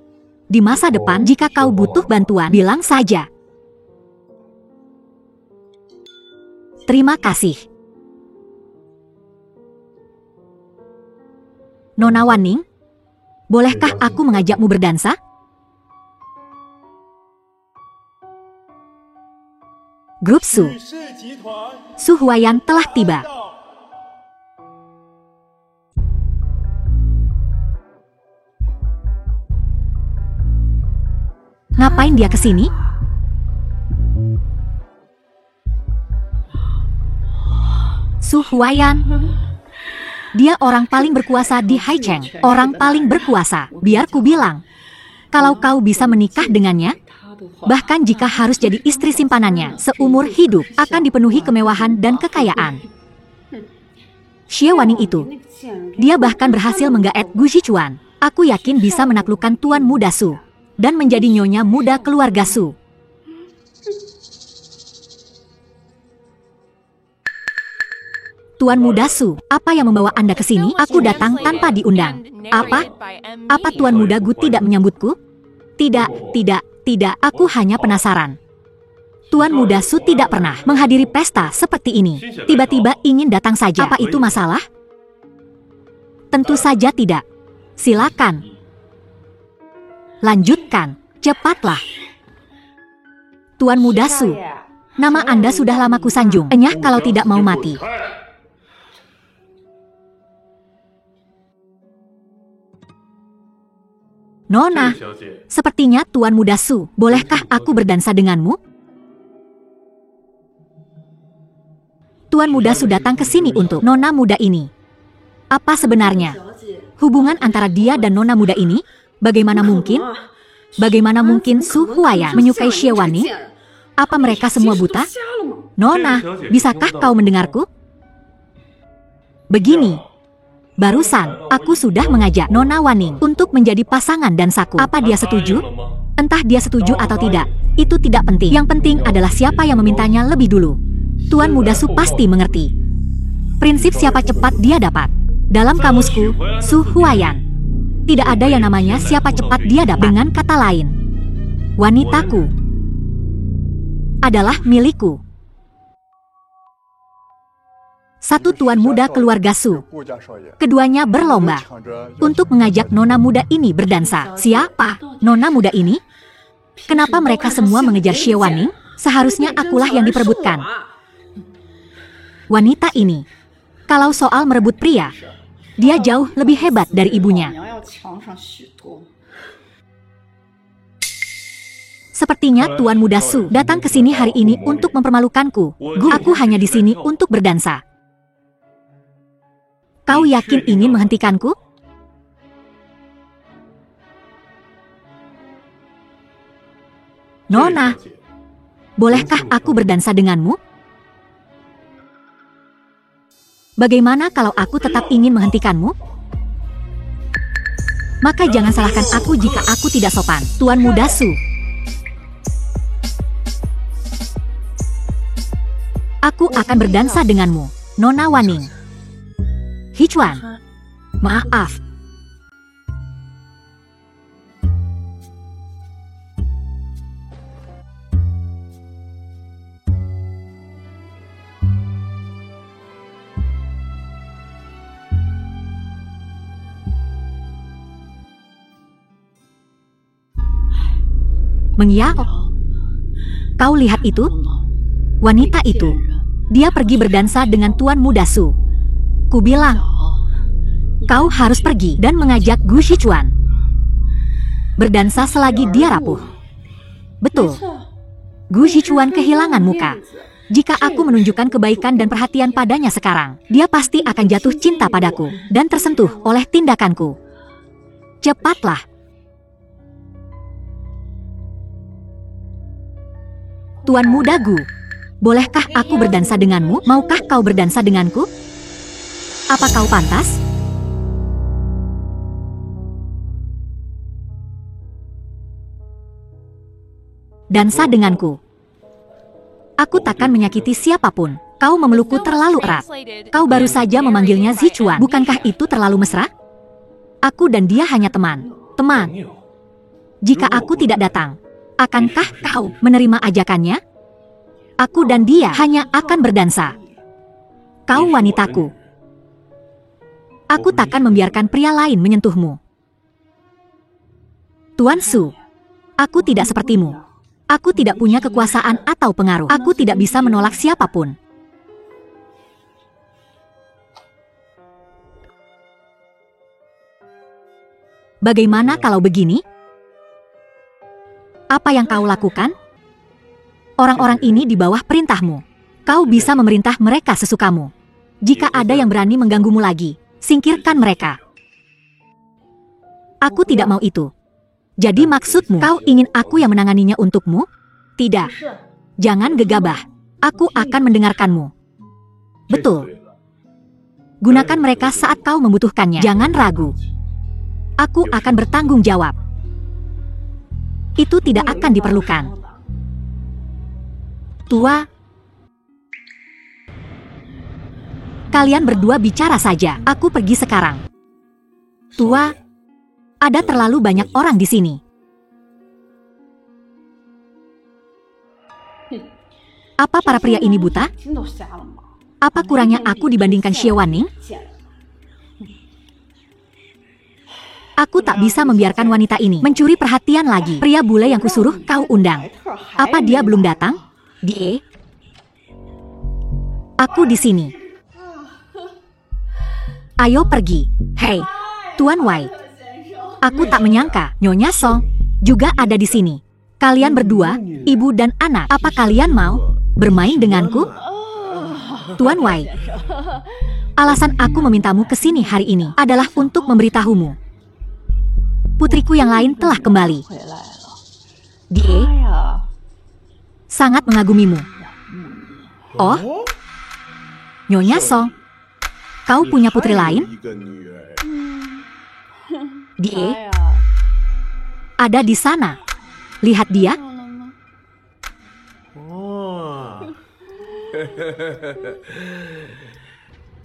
Di masa depan, jika kau butuh bantuan, bilang saja. Terima kasih. Nona Waning, bolehkah aku mengajakmu berdansa? Grup Su. Su Huayan telah tiba. Ngapain dia kesini? Su Huayan. Dia orang paling berkuasa di Haicheng. Orang paling berkuasa. Biar ku bilang. Kalau kau bisa menikah dengannya, bahkan jika harus jadi istri simpanannya, seumur hidup akan dipenuhi kemewahan dan kekayaan. Xie Waning itu, dia bahkan berhasil menggaet Gu Shichuan. Aku yakin bisa menaklukkan Tuan Muda Su dan menjadi nyonya muda keluarga Su. Tuan Muda Su, apa yang membawa Anda ke sini? Aku datang tanpa diundang. Apa? Apa Tuan Muda Gu tidak menyambutku? Tidak, aku hanya penasaran. Tuan Muda Su tidak pernah menghadiri pesta seperti ini. Tiba-tiba ingin datang saja. Apa itu masalah? Tentu saja tidak. Silakan. Lanjutkan, cepatlah. Tuan Muda Su, nama Anda sudah lama kusanjung. Enyah kalau tidak mau mati. Nona, sepertinya Tuan Muda Su, bolehkah aku berdansa denganmu? Tuan Muda Su datang ke sini untuk Nona muda ini. Apa sebenarnya hubungan antara dia dan Nona muda ini? Bagaimana mungkin? Bagaimana mungkin Su Huayan menyukai Xie Waning? Apa mereka semua buta? Nona, bisakah kau mendengarku? Begini. Barusan, aku sudah mengajak Nona Waning untuk menjadi pasangan dansaku. Apa dia setuju? Entah dia setuju atau tidak, itu tidak penting. Yang penting adalah siapa yang memintanya lebih dulu. Tuan Muda Su pasti mengerti. Prinsip siapa cepat dia dapat. Dalam kamusku, Su Huayan, tidak ada yang namanya siapa cepat dia dapat. Dengan kata lain, wanitaku adalah milikku. Satu tuan muda keluarga Su. Keduanya berlomba untuk mengajak nona muda ini berdansa. Siapa nona muda ini? Kenapa mereka semua mengejar Xie Wanning? Seharusnya akulah yang diperebutkan. Wanita ini, kalau soal merebut pria, dia jauh lebih hebat dari ibunya. Sepertinya Tuan Muda Su datang ke sini hari ini untuk mempermalukanku. Aku hanya di sini untuk berdansa. Kau yakin ingin menghentikanku? Nona, bolehkah aku berdansa denganmu? Bagaimana kalau aku tetap ingin menghentikanmu? Maka jangan salahkan aku jika aku tidak sopan, Tuan Muda Su. Aku akan berdansa denganmu, Nona Wanning. Hichuan, maaf. Mengiyak. Kau lihat itu? Wanita itu. Dia pergi berdansa dengan Tuan Muda Su. Ku bilang, kau harus pergi dan mengajak Gu Shichuan berdansa selagi dia rapuh. Betul. Gu Shichuan kehilangan muka. Jika aku menunjukkan kebaikan dan perhatian padanya sekarang, dia pasti akan jatuh cinta padaku dan tersentuh oleh tindakanku. Cepatlah. Tuan Muda Gu, bolehkah aku berdansa denganmu? Maukah kau berdansa denganku? Apa kau pantas? Dansa denganku. Aku takkan menyakiti siapapun. Kau memelukku terlalu erat. Kau baru saja memanggilnya Zichuan. Bukankah itu terlalu mesra? Aku dan dia hanya teman. Teman. Jika aku tidak datang, akankah kau menerima ajakannya? Aku dan dia hanya akan berdansa. Kau wanitaku. Aku takkan membiarkan pria lain menyentuhmu. Tuan Su, aku tidak sepertimu. Aku tidak punya kekuasaan atau pengaruh. Aku tidak bisa menolak siapapun. Bagaimana kalau begini? Apa yang kau lakukan? Orang-orang ini di bawah perintahmu. Kau bisa memerintah mereka sesukamu. Jika ada yang berani mengganggumu lagi, singkirkan mereka. Aku tidak mau itu. Jadi maksudmu, kau ingin aku yang menanganinya untukmu? Tidak. Jangan gegabah. Aku akan mendengarkanmu. Betul. Gunakan mereka saat kau membutuhkannya. Jangan ragu. Aku akan bertanggung jawab. Itu tidak akan diperlukan. Tua, kalian berdua bicara saja. Aku pergi sekarang. Tua, ada terlalu banyak orang di sini. Apa para pria ini buta? Apa kurangnya aku dibandingkan Xie Wanning? Aku tak bisa membiarkan wanita ini mencuri perhatian lagi. Pria bule yang kusuruh kau undang. Apa dia belum datang? Die? Aku di sini. Ayo pergi. Hei, Tuan Wei. Aku tak menyangka Nyonya Song juga ada di sini. Kalian berdua, ibu dan anak, apa kalian mau bermain denganku? Tuan Wei, alasan aku memintamu ke sini hari ini adalah untuk memberitahumu. Putriku yang lain telah kembali. Die sangat mengagumimu. Oh, Nyonya Song, kau punya putri lain? Die ada di sana. Lihat dia.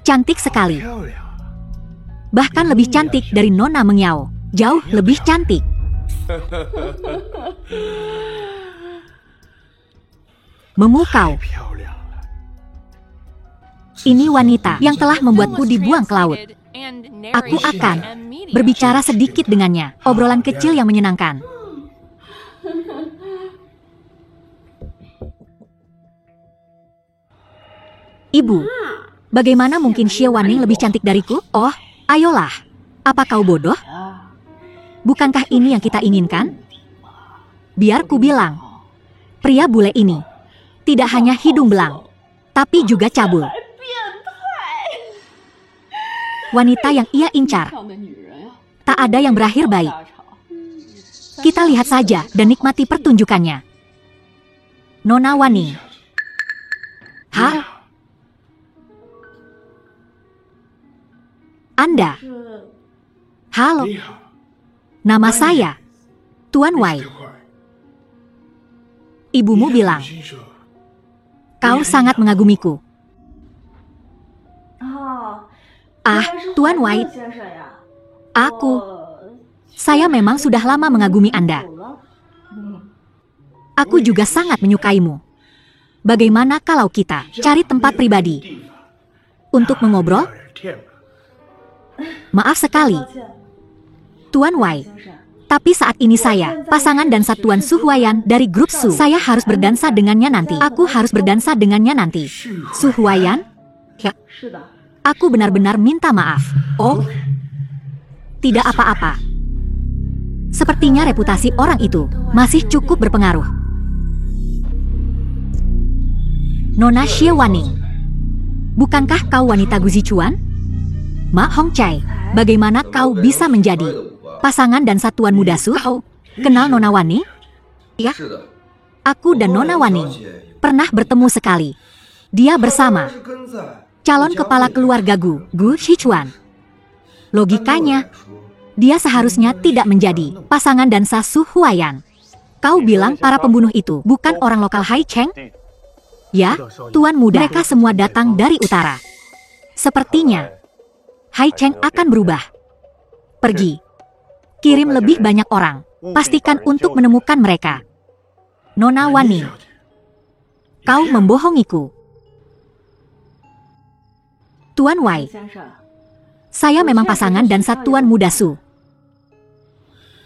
Cantik sekali. Bahkan lebih cantik dari Nona Mengyao. Jauh lebih cantik. Memukau. Ini wanita yang telah membuatku dibuang ke laut. Aku akan berbicara sedikit dengannya. Obrolan kecil yang menyenangkan. Ibu, bagaimana mungkin Xie Wanning lebih cantik dariku? Oh, ayolah. Apa kau bodoh? Bukankah ini yang kita inginkan? Biar ku bilang. Pria bule ini tidak hanya hidung belang, tapi juga cabul. Wanita yang ia incar. Tak ada yang berakhir baik. Kita lihat saja dan nikmati pertunjukannya. Nona Wanning. Hah? Anda? Halo. Nama saya Tuan Wai. Ibumu bilang kau sangat mengagumiku. Ah, Tuan Wai. Saya memang sudah lama mengagumi Anda. Aku juga sangat menyukaimu. Bagaimana kalau kita cari tempat pribadi untuk mengobrol? Maaf sekali, Tuan Wai. Tapi saat ini saya, pasangan dansa Tuan Su Huayan dari grup Su. Saya harus berdansa dengannya nanti. Aku harus berdansa dengannya nanti. Su Huayan? Ya. Aku benar-benar minta maaf. Oh, tidak apa-apa. Sepertinya reputasi orang itu masih cukup berpengaruh. Nona Xie Wanning, bukankah kau wanita Guzichuan? Ma Hongcai, bagaimana kau bisa menjadi pasangan dan satuan muda Su? Kau kenal Nona Wanning? Ya, aku dan Nona Wanning pernah bertemu sekali. Dia bersama calon kepala keluarga Gu Shichuan. Logikanya, dia seharusnya tidak menjadi pasangan dansa Su Huayan. Kau bilang para pembunuh itu bukan orang lokal Hai Cheng? Ya, tuan muda, mereka semua datang dari utara. Sepertinya Hai Cheng akan berubah. Pergi. Kirim lebih banyak orang. Pastikan untuk menemukan mereka. Nona Wanning, kau membohongiku. Tuan Wai, saya memang pasangan dan satuan muda Su.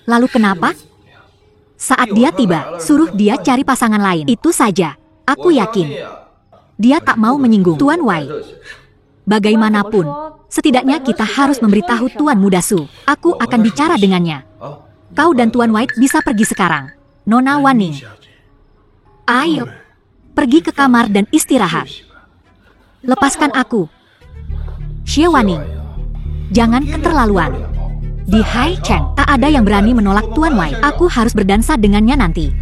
Lalu kenapa? Saat dia tiba, suruh dia cari pasangan lain. Itu saja. Aku yakin dia tak mau menyinggung Tuan Wai. Bagaimanapun, setidaknya kita harus memberitahu Tuan Muda Su. Aku akan bicara dengannya. Kau dan Tuan White bisa pergi sekarang. Nona Wanning, ayo, pergi ke kamar dan istirahat. Lepaskan aku. Xie Wanning, jangan keterlaluan. Di Hai Cheng, tak ada yang berani menolak Tuan White. Aku harus berdansa dengannya nanti.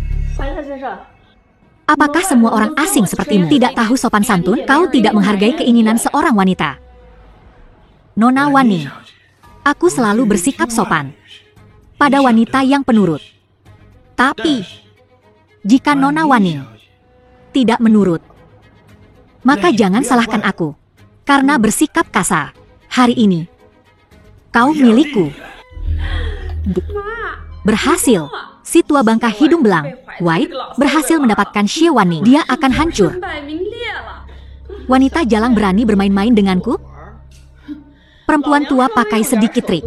Apakah semua orang asing sepertimu tidak tahu sopan santun? Kau tidak menghargai keinginan seorang wanita. Nona Wanning, aku selalu bersikap sopan pada wanita yang penurut. Tapi, jika Nona Wanning tidak menurut, maka jangan salahkan aku karena bersikap kasar. Hari ini, kau milikku. Berhasil. Si tua bangka hidung belang, White, berhasil mendapatkan Xie Wanning. Dia akan hancur. Wanita jalang berani bermain-main denganku? Perempuan tua pakai sedikit trik.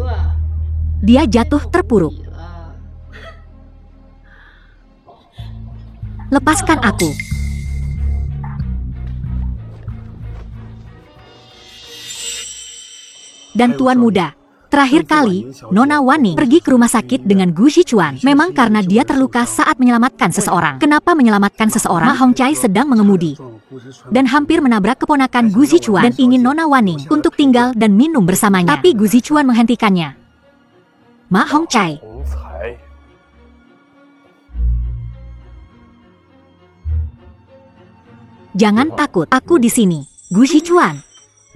Dia jatuh terpuruk. Lepaskan aku. Dan Tuan Muda, terakhir kali, Nona Wanning pergi ke rumah sakit dengan Gu Shichuan. Memang karena dia terluka saat menyelamatkan seseorang. Kenapa menyelamatkan seseorang? Ma Hongcai sedang mengemudi dan hampir menabrak keponakan Gu Shichuan dan ingin Nona Wanning untuk tinggal dan minum bersamanya. Tapi Gu Shichuan menghentikannya. Ma Hongcai, jangan takut, aku di sini. Gu Shichuan,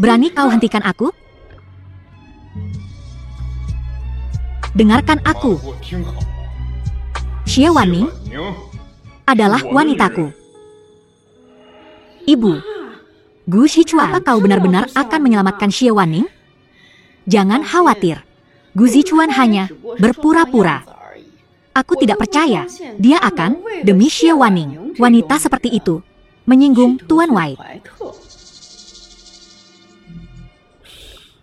berani kau hentikan aku? Dengarkan aku. Xie Wanning adalah wanitaku. Ibu, Gu Zichuan, apa kau benar-benar akan menyelamatkan Xie Wanning? Jangan khawatir. Gu Zichuan hanya berpura-pura. Aku tidak percaya dia akan, demi Xie Wanning, wanita seperti itu, menyinggung Tuan White.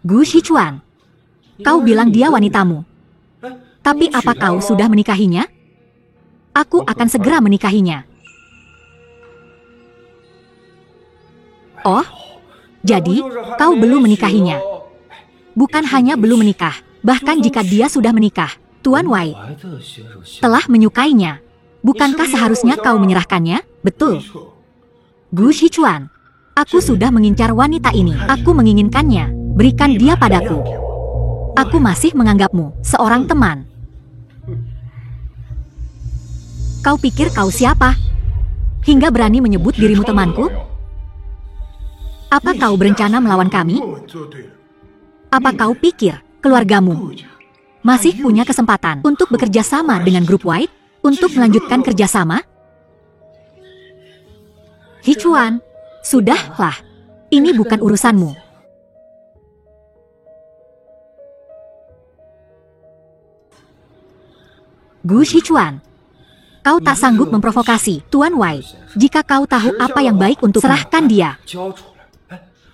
Gu Zichuan, kau bilang dia wanitamu. Tapi apa kau sudah menikahinya? Aku akan segera menikahinya. Oh, jadi kau belum menikahinya. Bukan hanya belum menikah, bahkan jika dia sudah menikah, Tuan White telah menyukainya. Bukankah seharusnya kau menyerahkannya? Betul. Gu Zichuan, aku sudah mengincar wanita ini. Aku menginginkannya. Berikan dia padaku. Aku masih menganggapmu seorang teman. Kau pikir kau siapa? Hingga berani menyebut dirimu temanku? Apa kau berencana melawan kami? Apa kau pikir keluargamu masih punya kesempatan untuk bekerja sama dengan grup White? Untuk melanjutkan kerjasama? Zichuan, sudahlah. Ini bukan urusanmu. Gu Zichuan, kau tak sanggup memprovokasi Tuan White. Jika kau tahu apa yang baik untuk serahkan dia.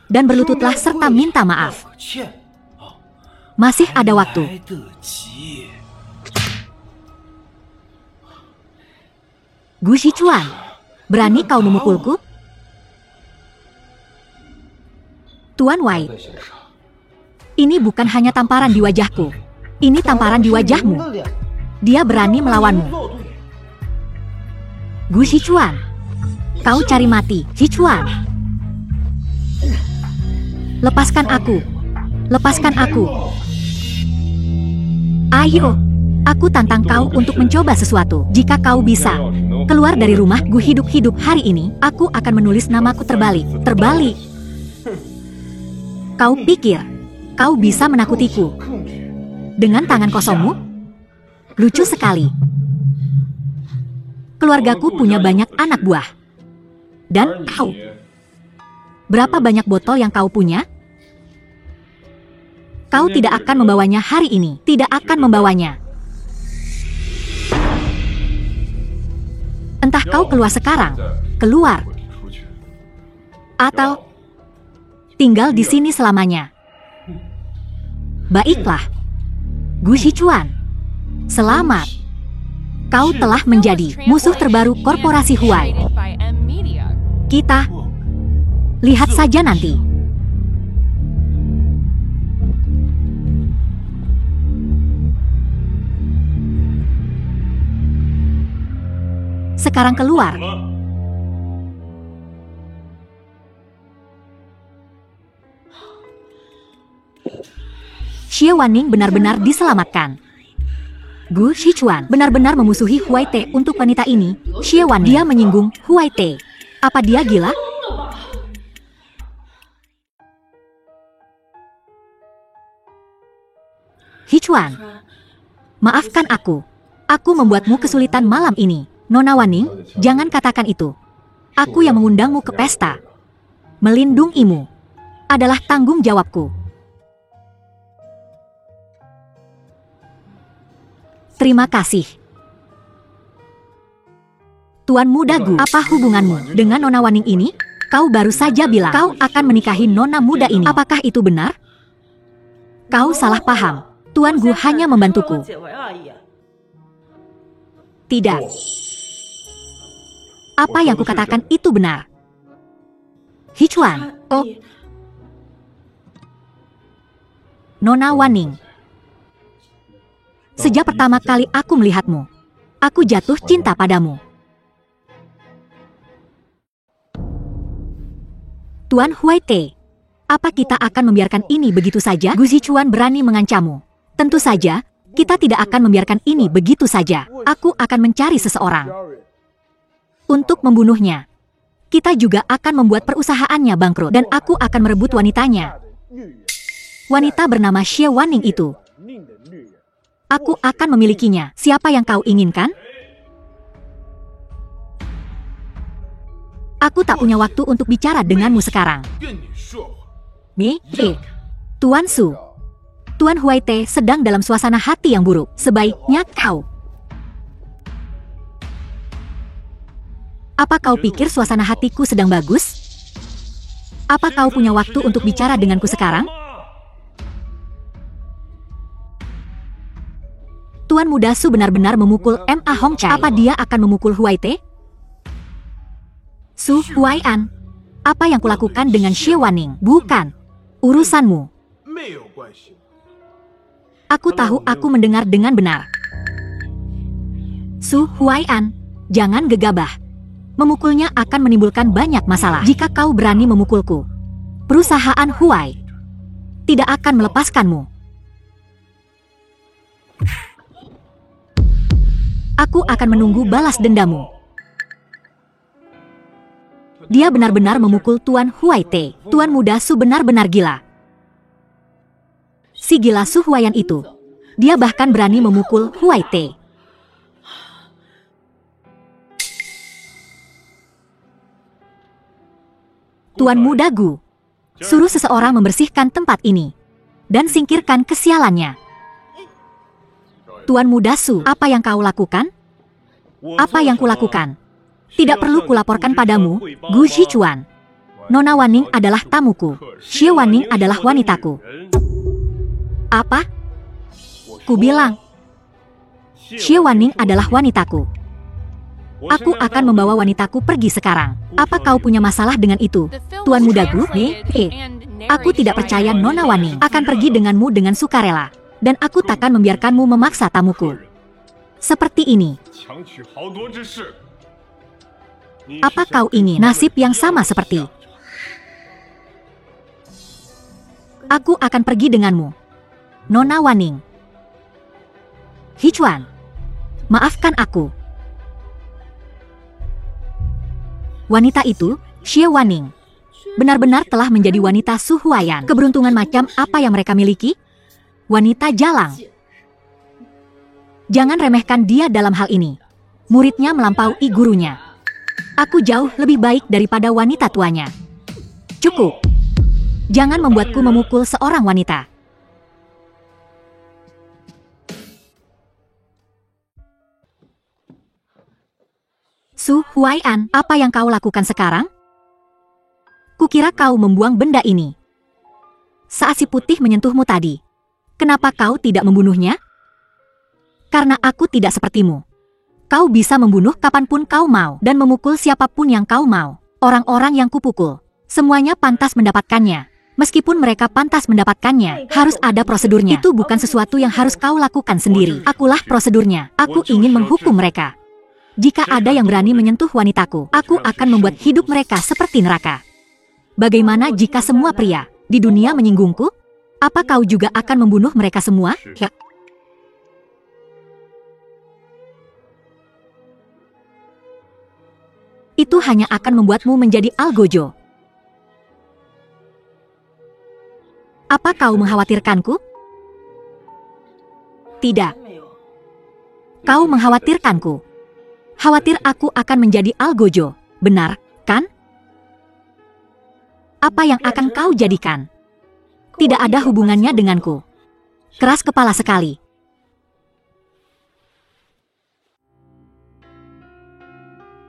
Dan berlututlah serta minta maaf. Masih ada waktu. Gu Zichuan, berani kau memukulku? Tuan White, ini bukan hanya tamparan di wajahku. Ini tamparan di wajahmu. Dia berani melawanmu. Gu Zichuan, kau cari mati, Zichuan. Lepaskan aku. Lepaskan aku. Ayo, aku tantang kau untuk mencoba sesuatu. Jika kau bisa keluar dari rumah Gu hidup-hidup hari ini, aku akan menulis namaku terbalik. Terbalik. Kau pikir kau bisa menakutiku dengan tangan kosongmu? Lucu sekali. Keluargaku punya banyak anak buah. Dan kau, berapa banyak botol yang kau punya? Kau tidak akan membawanya hari ini. Tidak akan membawanya. Entah kau keluar sekarang. Keluar. Atau tinggal di sini selamanya. Baiklah. Gu Zichuan, selamat. Kau telah menjadi musuh terbaru korporasi Huai. Kita lihat saja nanti. Sekarang keluar. Xie Wanning benar-benar diselamatkan. Gu Zichuan benar-benar memusuhi Huai Te untuk wanita ini. Xie Wanning, dia menyinggung Huai Te. Apa dia gila? Zichuan, maafkan aku. Aku membuatmu kesulitan malam ini. Nona Wanning, jangan katakan itu. Aku yang mengundangmu ke pesta. Melindungimu adalah tanggung jawabku. Terima kasih. Tuan Muda Gu, apa hubunganmu dengan Nona Wanning ini? Kau baru saja bilang kau akan menikahi Nona muda ini. Apakah itu benar? Kau salah paham. Tuan Gu hanya membantuku. Tidak. Apa yang kukatakan itu benar. Zichuan, oh. Nona Wanning. Sejak pertama kali aku melihatmu, aku jatuh cinta padamu. Tuan Huai Te, apa kita akan membiarkan ini begitu saja? Gu Zichuan berani mengancammu. Tentu saja, kita tidak akan membiarkan ini begitu saja. Aku akan mencari seseorang untuk membunuhnya. Kita juga akan membuat perusahaannya bangkrut. Dan aku akan merebut wanitanya. Wanita bernama Xie Wanning itu. Aku akan memilikinya. Siapa yang kau inginkan? Aku tak punya waktu untuk bicara denganmu sekarang. Tuan Su. Tuan Huaite sedang dalam suasana hati yang buruk. Sebaiknya kau. Apa kau pikir suasana hatiku sedang bagus? Apa kau punya waktu untuk bicara denganku sekarang? Tuan Muda Su benar-benar memukul Ma Hongchai. Apa dia akan memukul Huaite? Su Huaian, apa yang kulakukan dengan Xie Waning? Bukan urusanmu. Aku tahu aku mendengar dengan benar. Su Huaian, jangan gegabah. Memukulnya akan menimbulkan banyak masalah. Jika kau berani memukulku, perusahaan Huai tidak akan melepaskanmu. Aku akan menunggu balas dendamu. Dia benar-benar memukul Tuan Huaite. Tuan Muda Su benar-benar gila. Si gila Su Huaian itu. Dia bahkan berani memukul Huaite. Tuan Muda Gu, suruh seseorang membersihkan tempat ini dan singkirkan kesialannya. Tuan Muda Su, apa yang kau lakukan? Apa yang kulakukan? Tidak perlu kulaporkan padamu, Gu Zhichuan. Nona Waning adalah tamuku. Xie Waning adalah wanitaku. Apa? Ku bilang, Xie Waning adalah wanitaku. Aku akan membawa wanitaku pergi sekarang. Apa kau punya masalah dengan itu, Tuan Muda Gu? Aku tidak percaya Nona Waning akan pergi denganmu dengan sukarela. Dan aku takkan membiarkanmu memaksa tamuku. Seperti ini. Apa kau ingin nasib yang sama seperti? Aku akan pergi denganmu, Nona Waning. Hichuan, maafkan aku. Wanita itu, Xie Waning, benar-benar telah menjadi wanita Su Huaian. Keberuntungan macam apa yang mereka miliki? Wanita jalang. Jangan remehkan dia dalam hal ini. Muridnya melampaui gurunya. Aku jauh lebih baik daripada wanita tuanya. Cukup. Jangan membuatku memukul seorang wanita. Su Huaian, apa yang kau lakukan sekarang? Kukira kau membuang benda ini saat si putih menyentuhmu tadi. Kenapa kau tidak membunuhnya? Karena aku tidak sepertimu. Kau bisa membunuh kapanpun kau mau dan memukul siapapun yang kau mau. Orang-orang yang kupukul, semuanya pantas mendapatkannya. Meskipun mereka pantas mendapatkannya, harus ada prosedurnya. Itu bukan sesuatu yang harus kau lakukan sendiri. Akulah prosedurnya. Aku ingin menghukum mereka. Jika ada yang berani menyentuh wanitaku, aku akan membuat hidup mereka seperti neraka. Bagaimana jika semua pria di dunia menyinggungku? Apa kau juga akan membunuh mereka semua? Ya. Itu hanya akan membuatmu menjadi algojo. Apa kau mengkhawatirkanku? Tidak. Kau mengkhawatirkanku. Khawatir aku akan menjadi algojo, benar, kan? Apa yang akan kau jadikan? Tidak ada hubungannya denganku. Keras kepala sekali.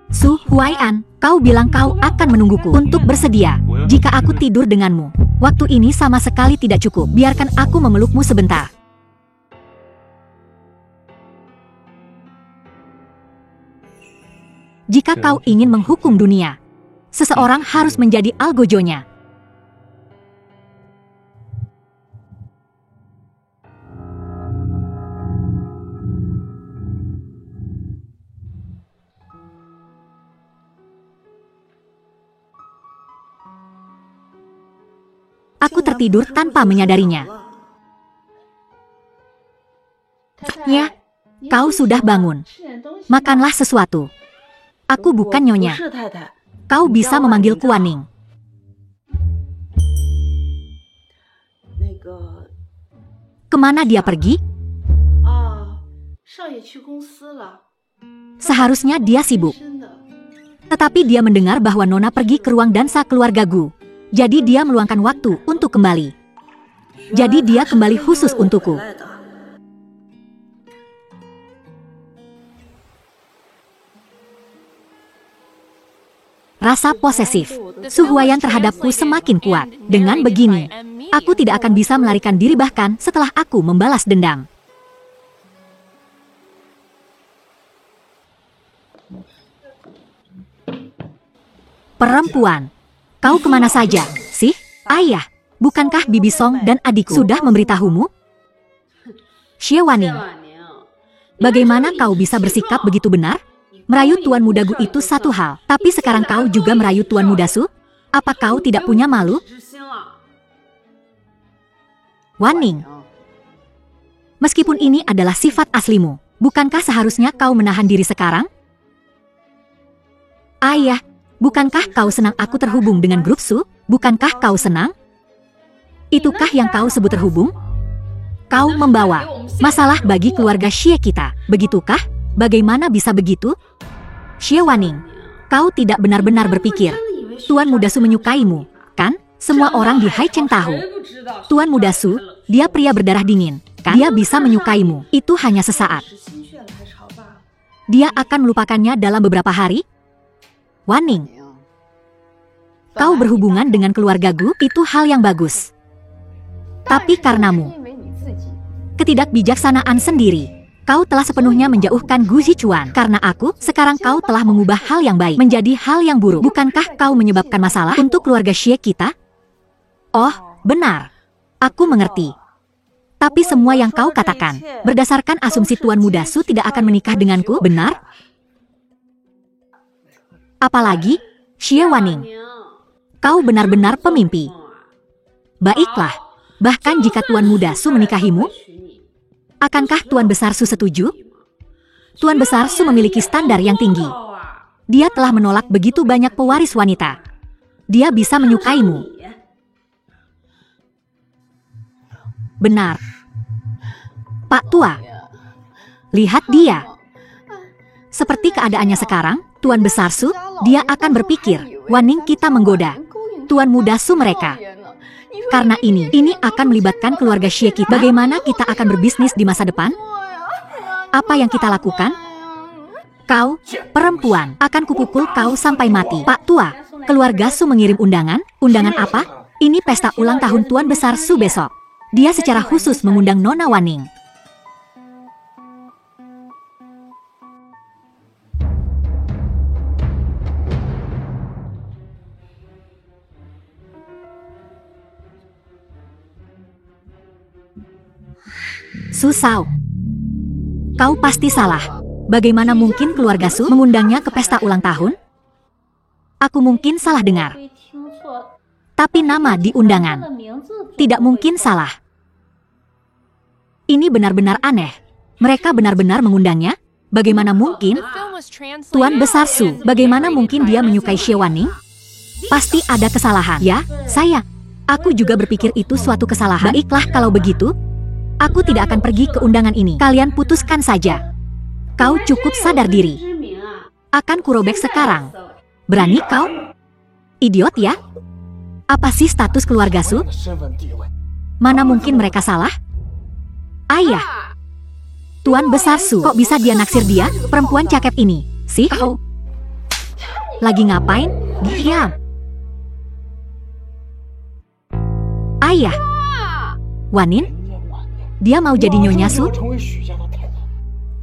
Su Huaian, kau bilang kau akan menungguku untuk bersedia. Jika aku tidur denganmu, waktu ini sama sekali tidak cukup. Biarkan aku memelukmu sebentar. Jika kau ingin menghukum dunia, seseorang harus menjadi algojonya. Aku tertidur tanpa menyadarinya. Ya, kau sudah bangun. Makanlah sesuatu. Aku bukan nyonya. Kau bisa memanggilku Waning. Kemana dia pergi? Seharusnya dia sibuk. Tetapi dia mendengar bahwa Nona pergi ke ruang dansa keluarga Gu. Jadi dia meluangkan waktu untuk kembali. Jadi dia kembali khusus untukku. Rasa posesif, Su Huayan terhadapku semakin kuat. Dengan begini, aku tidak akan bisa melarikan diri bahkan setelah aku membalas dendam. Perempuan, kau kemana saja, sih? Ayah, bukankah Bibi Song dan adikku sudah memberitahumu? Xie Waning, bagaimana kau bisa bersikap begitu benar? Merayu Tuan Muda Gu itu satu hal, tapi sekarang kau juga merayu Tuan Muda Su? Apa kau tidak punya malu? Waning, meskipun ini adalah sifat aslimu, bukankah seharusnya kau menahan diri sekarang? Ayah, bukankah kau senang aku terhubung dengan grup Su? Bukankah kau senang? Itukah yang kau sebut terhubung? Kau membawa masalah bagi keluarga Xie kita, begitukah? Bagaimana bisa begitu? Xie Waning, kau tidak benar-benar berpikir Tuan Muda Su menyukaimu, kan? Semua orang di Hai Cheng tahu. Tuan Muda Su, dia pria berdarah dingin, kan? Dia bisa menyukaimu, itu hanya sesaat. Dia akan melupakannya dalam beberapa hari? Waning, kau berhubungan dengan keluarga Gu, itu hal yang bagus. Tapi karenamu ketidakbijaksanaan sendiri, kau telah sepenuhnya menjauhkan Gu Zichuan. Karena aku, sekarang kau telah mengubah hal yang baik menjadi hal yang buruk. Bukankah kau menyebabkan masalah untuk keluarga Xie kita? Oh, benar. Aku mengerti. Tapi semua yang kau katakan, berdasarkan asumsi Tuan Muda Su tidak akan menikah denganku, benar? Apalagi, Xie Waning, kau benar-benar pemimpi. Baiklah, bahkan jika Tuan Muda Su menikahimu, akankah Tuan Besar Su setuju? Tuan Besar Su memiliki standar yang tinggi. Dia telah menolak begitu banyak pewaris wanita. Dia bisa menyukaimu. Benar. Pak Tua, lihat dia. Seperti keadaannya sekarang, Tuan Besar Su, dia akan berpikir, Waning kita menggoda Tuan Muda Su mereka. Karena ini akan melibatkan keluarga Xie kita. Bagaimana kita akan berbisnis di masa depan? Apa yang kita lakukan? Kau, perempuan, akan kupukul kau sampai mati. Pak Tua, keluarga Su mengirim undangan. Undangan apa? Ini pesta ulang tahun Tuan Besar Su besok. Dia secara khusus mengundang Nona Waning. Su Sao, kau pasti salah. Bagaimana mungkin keluarga Su mengundangnya ke pesta ulang tahun? Aku mungkin salah dengar. Tapi nama di undangan tidak mungkin salah. Ini benar-benar aneh. Mereka benar-benar mengundangnya? Bagaimana mungkin? Tuan Besar Su, bagaimana mungkin dia menyukai Xie Waning? Pasti ada kesalahan. Ya, saya. Aku juga berpikir itu suatu kesalahan. Baiklah kalau begitu. Aku tidak akan pergi ke undangan ini. Kalian putuskan saja. Kau cukup sadar diri. Akan kurobek sekarang. Berani kau? Idiot ya? Apa sih status keluarga Su? Mana mungkin mereka salah? Ayah. Tuan Besar Su, kok bisa dia naksir dia? Perempuan cakep ini. Sih? Kau lagi ngapain? Diam. Ayah. Wanin? Dia mau jadi Nyonya Su?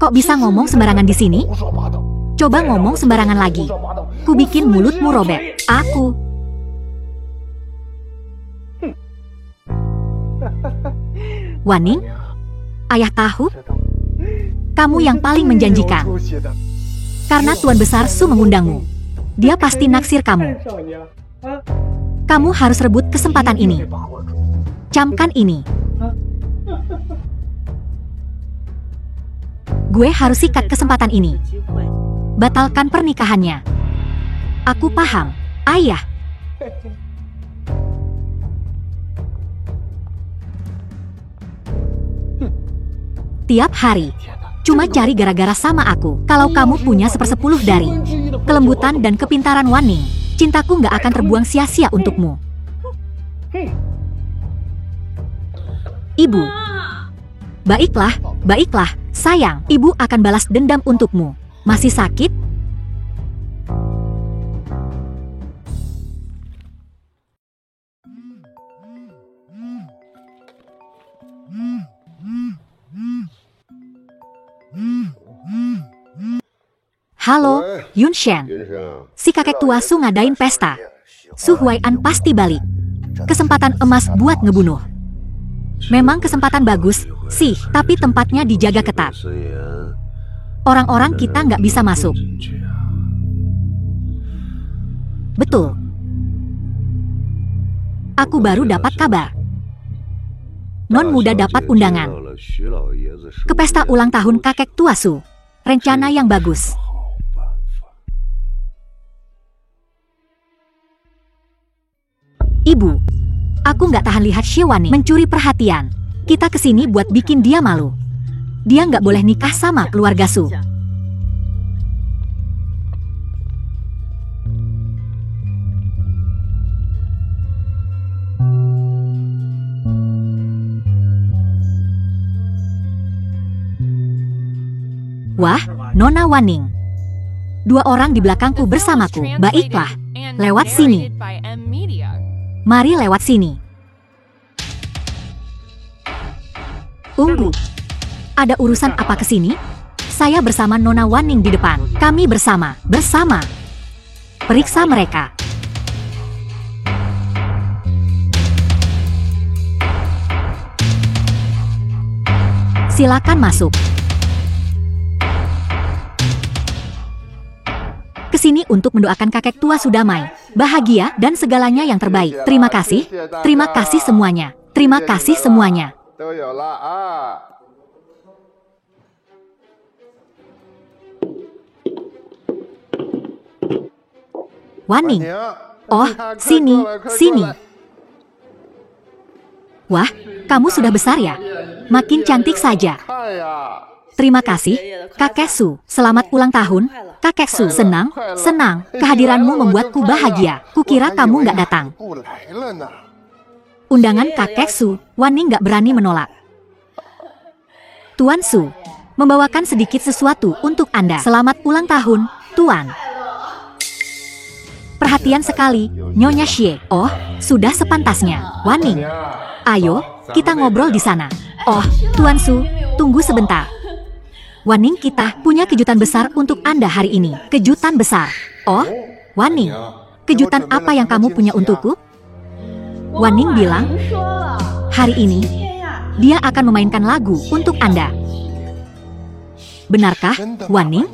Kok bisa ngomong sembarangan di sini? Coba ngomong sembarangan lagi. Ku bikin mulutmu robek. Aku. Waning? Ayah tahu? Kamu yang paling menjanjikan. Karena Tuan Besar Su mengundangmu. Dia pasti naksir kamu. Kamu harus rebut kesempatan ini. Camkan ini. Gue harus sikat kesempatan ini. Batalkan pernikahannya. Aku paham, Ayah. Tiap hari, Cuma cari gara-gara sama aku. Kalau kamu punya 1/10 dari kelembutan dan kepintaran Wan Ning, cintaku nggak akan terbuang sia-sia untukmu. Ibu. Baiklah, baiklah, sayang. Ibu akan balas dendam untukmu. Masih sakit? Halo, Yun Shen. Si kakek tua Su ngadain pesta. Su Huai'an pasti balik. Kesempatan emas buat ngebunuh. Memang kesempatan bagus, sih, tapi tempatnya dijaga ketat. Orang-orang kita nggak bisa masuk. Betul. Aku baru dapat kabar. Non muda dapat undangan ke pesta ulang tahun kakek tua Su. Rencana yang bagus. Ibu, aku nggak tahan lihat Xie Wanning mencuri perhatian. Kita kesini buat bikin dia malu. Dia nggak boleh nikah sama keluarga Su. Wah, Nona Wanning. 2 orang di belakangku bersamaku. Baiklah, lewat sini. Mari lewat sini. Tunggu. Ada urusan apa ke sini? Saya bersama Nona Wanning di depan. Kami bersama. Periksa mereka. Silakan masuk. Kesini untuk mendoakan kakek tua Sudamai, bahagia dan segalanya yang terbaik. Terima kasih semuanya. Terima kasih semuanya. Wanning. Oh, sini. Wah, kamu sudah besar ya? Makin cantik saja. Terima kasih, Kakek Su. Selamat ulang tahun, Kakek Su. Senang. Kehadiranmu membuatku bahagia. Kukira kamu nggak datang. Undangan Kakek Su, Wanning nggak berani menolak. Tuan Su, membawakan sedikit sesuatu untuk Anda. Selamat ulang tahun, Tuan. Perhatian sekali, Nyonya Xie. Oh, sudah sepantasnya. Wanning, ayo, kita ngobrol di sana. Oh, Tuan Su, tunggu sebentar. Wanning, kita punya kejutan besar untuk Anda hari ini. Kejutan besar. Oh, Wanning, kejutan apa yang kamu punya untukku? Wanning bilang, hari ini, dia akan memainkan lagu untuk Anda. Benarkah, Wanning?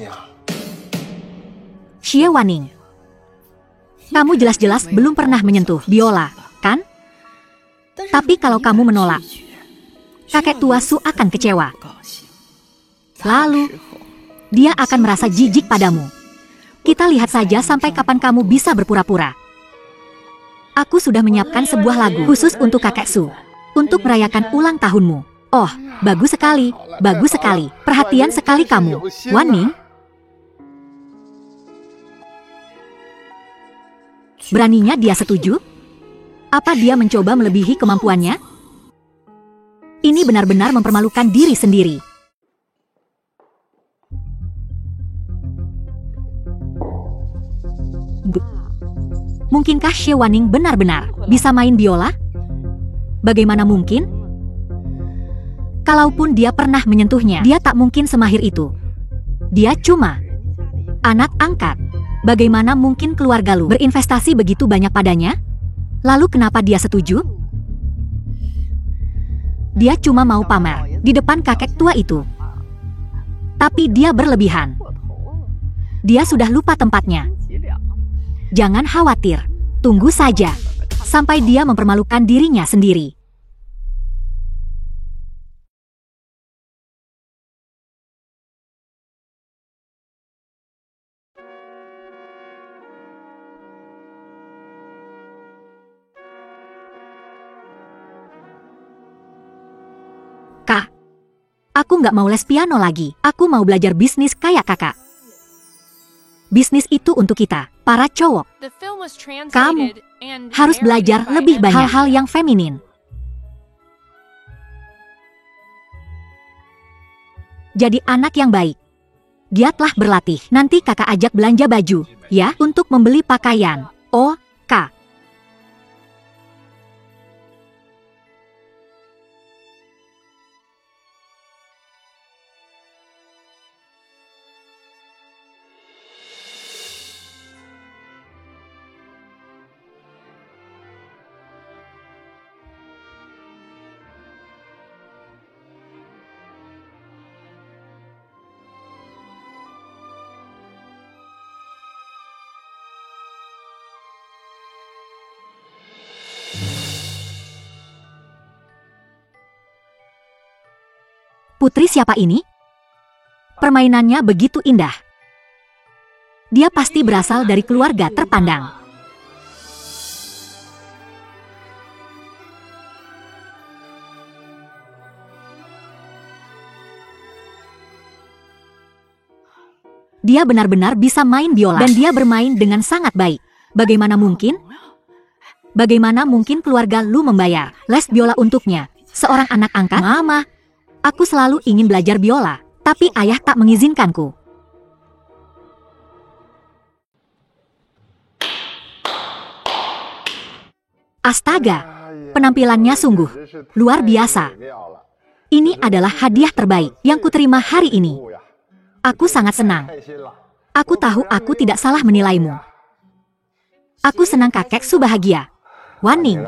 Xie Wanning, kamu jelas-jelas belum pernah menyentuh biola, kan? Tapi kalau kamu menolak, kakek tua Su akan kecewa. Lalu, dia akan merasa jijik padamu. Kita lihat saja sampai kapan kamu bisa berpura-pura. Aku sudah menyiapkan sebuah lagu khusus untuk kakek Su, untuk merayakan ulang tahunmu. Oh, bagus sekali. Perhatian sekali kamu, Wanning. Beraninya dia setuju? Apa dia mencoba melebihi kemampuannya? Ini benar-benar mempermalukan diri sendiri. Mungkinkah Xie Wanning benar-benar bisa main biola? Bagaimana mungkin? Kalaupun dia pernah menyentuhnya, dia tak mungkin semahir itu. Dia cuma anak angkat. Bagaimana mungkin keluarga Lu berinvestasi begitu banyak padanya? Lalu kenapa dia setuju? Dia cuma mau pamer di depan kakek tua itu. Tapi dia berlebihan. Dia sudah lupa tempatnya. Jangan khawatir, tunggu saja sampai dia mempermalukan dirinya sendiri. Kak, Aku nggak mau les piano lagi. Aku mau belajar bisnis kayak kakak. Bisnis itu untuk kita, para cowok. Kamu harus belajar lebih banyak hal-hal yang feminin. Jadi anak yang baik. Giatlah berlatih. Nanti kakak ajak belanja baju, ya, untuk membeli pakaian. Kak. Putri siapa ini? Permainannya begitu indah. Dia pasti berasal dari keluarga terpandang. Dia benar-benar bisa main biola dan dia bermain dengan sangat baik. Bagaimana mungkin? Bagaimana mungkin keluarga lu membayar les biola untuknya? Seorang anak angkat? Mama, aku selalu ingin belajar biola, tapi ayah tak mengizinkanku. Astaga, penampilannya sungguh luar biasa. Ini adalah hadiah terbaik yang kuterima hari ini. Aku sangat senang. Aku tahu aku tidak salah menilaimu. Aku senang kakek Su bahagia. Waning,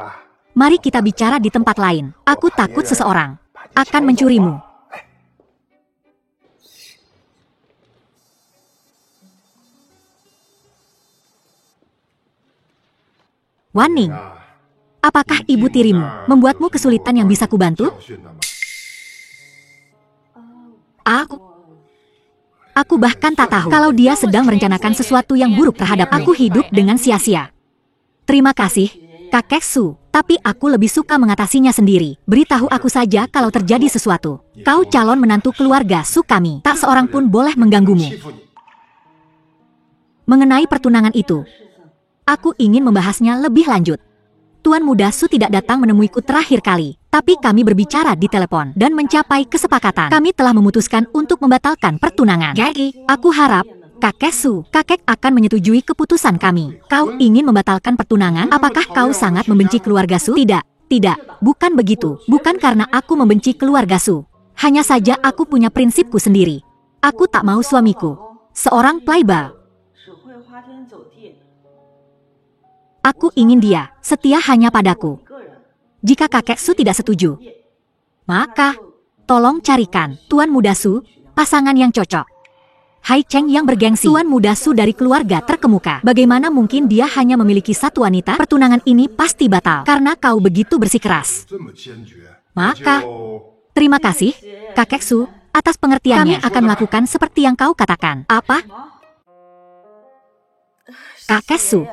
mari kita bicara di tempat lain. Aku takut seseorang akan mencurimu. Waning, apakah ibu tirimu membuatmu kesulitan yang bisa kubantu? Aku bahkan tak tahu kalau dia sedang merencanakan sesuatu yang buruk terhadap aku. Hidup dengan sia-sia. Terima kasih, kakek Su, tapi aku lebih suka mengatasinya sendiri. Beritahu aku saja kalau terjadi sesuatu. Kau calon menantu keluarga Su kami. Tak seorang pun boleh mengganggumu. Mengenai pertunangan itu, aku ingin membahasnya lebih lanjut. Tuan Muda Su tidak datang menemuiku terakhir kali, tapi kami berbicara di telepon dan mencapai kesepakatan. Kami telah memutuskan untuk membatalkan pertunangan. Jadi, aku harap kakek Su, kakek akan menyetujui keputusan kami. Kau ingin membatalkan pertunangan? Apakah kau sangat membenci keluarga Su? Tidak, bukan begitu. Bukan karena aku membenci keluarga Su. Hanya saja aku punya prinsipku sendiri. Aku tak mau suamiku seorang playboy. Aku ingin dia setia hanya padaku. Jika kakek Su tidak setuju, maka tolong carikan Tuan Muda Su pasangan yang cocok. Hai Cheng yang bergengsi, Tuan Muda Su dari keluarga terkemuka. Bagaimana mungkin dia hanya memiliki satu wanita? Pertunangan ini pasti batal karena kau begitu bersikeras. Maka, terima kasih, kakek Su, atas pengertiannya. Kami akan melakukan seperti yang kau katakan. Apa? Kakek Su,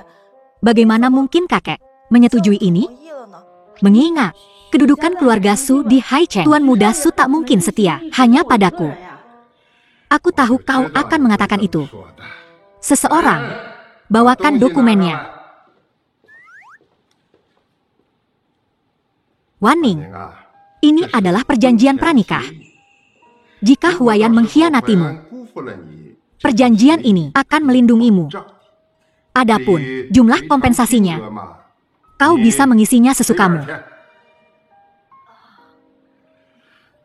bagaimana mungkin kakek menyetujui ini? Mengingat kedudukan keluarga Su di Hai Cheng, Tuan Muda Su tak mungkin setia hanya padaku. Aku tahu kau akan mengatakan itu. Seseorang, bawakan dokumennya. Waning, ini adalah perjanjian pranikah. Jika Huayan mengkhianatimu, perjanjian ini akan melindungimu. Adapun jumlah kompensasinya, kau bisa mengisinya sesukamu.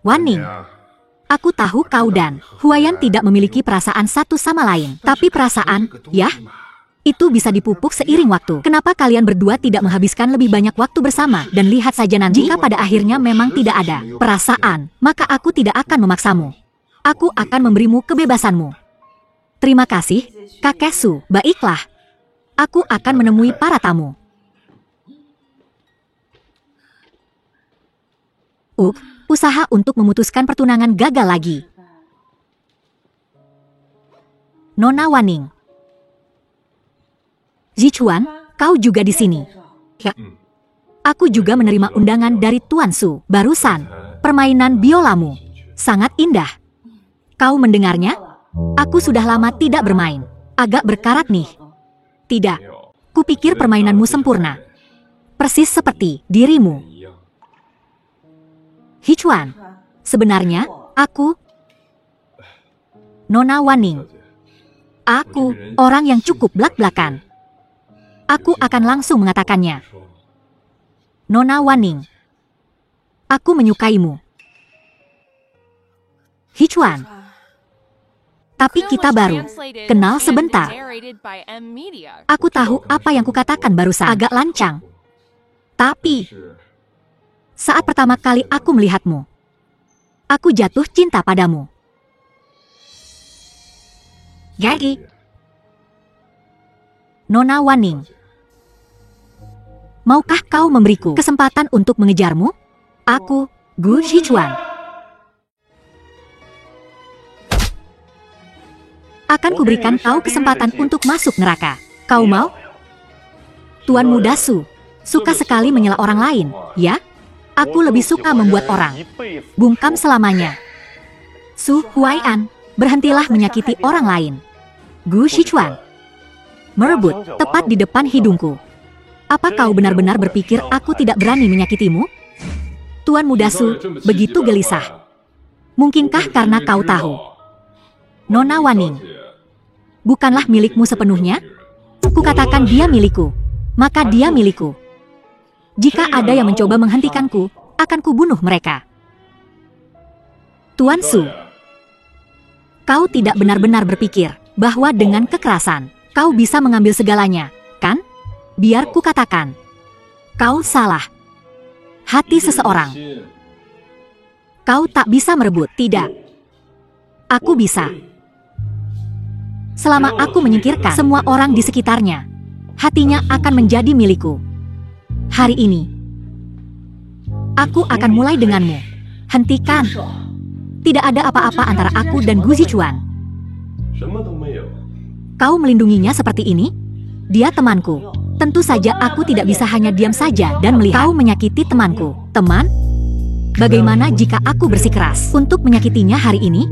Waning, aku tahu kau dan Huayan tidak memiliki perasaan satu sama lain. Tapi perasaan, ya, itu bisa dipupuk seiring waktu. Kenapa kalian berdua tidak menghabiskan lebih banyak waktu bersama? Dan lihat saja nanti, jika pada akhirnya memang tidak ada perasaan, maka aku tidak akan memaksamu. Aku akan memberimu kebebasanmu. Terima kasih, kakek Su. Baiklah. Aku akan menemui para tamu. Usaha untuk memutuskan pertunangan gagal lagi. Nona Waning. Zichuan, kau juga di sini. Ya. Aku juga menerima undangan dari Tuan Su. Barusan, permainan biolamu Sangat indah. Kau mendengarnya? Aku sudah lama tidak bermain. Agak berkarat nih. Tidak. Kupikir permainanmu sempurna. Persis seperti dirimu. Hichuan. Sebenarnya, aku... Nona Wanning. Aku, orang yang cukup blak-blakan. Aku akan langsung mengatakannya. Nona Wanning. Aku menyukaimu. Hichuan. Tapi kita baru kenal sebentar. Aku tahu apa yang kukatakan barusan agak lancang. Tapi, saat pertama kali aku melihatmu, aku jatuh cinta padamu. Jadi, Nona Wanning, maukah kau memberiku kesempatan untuk mengejarmu? Aku, Gu Shichuan, akan kuberikan kau kesempatan untuk masuk neraka. Kau mau? Tuan Muda Su suka sekali menyela orang lain, ya? Aku lebih suka membuat orang bungkam selamanya. Su Huai'an, berhentilah menyakiti orang lain. Gu Shichuan merebut tepat di depan hidungku. Apa kau benar-benar berpikir aku tidak berani menyakitimu? Tuan Muda Su begitu gelisah. Mungkinkah karena kau tahu, Nona Wanning bukanlah milikmu sepenuhnya? Kukatakan dia milikku, maka dia milikku. Jika ada yang mencoba menghentikanku, akan kubunuh mereka. Tuan Su, kau tidak benar-benar berpikir bahwa dengan kekerasan, kau bisa mengambil segalanya, kan? Biar kukatakan, kau salah. Hati seseorang, kau tak bisa merebut, tidak. Aku bisa. Selama aku menyingkirkan semua orang di sekitarnya, hatinya akan menjadi milikku. Hari ini, aku akan mulai denganmu. Hentikan. Tidak ada apa-apa antara aku dan Gu Shichuan. Kau melindunginya seperti ini? Dia temanku. Tentu saja aku tidak bisa hanya diam saja dan melihat kau menyakiti temanku. Teman? Bagaimana jika aku bersikeras untuk menyakitinya hari ini?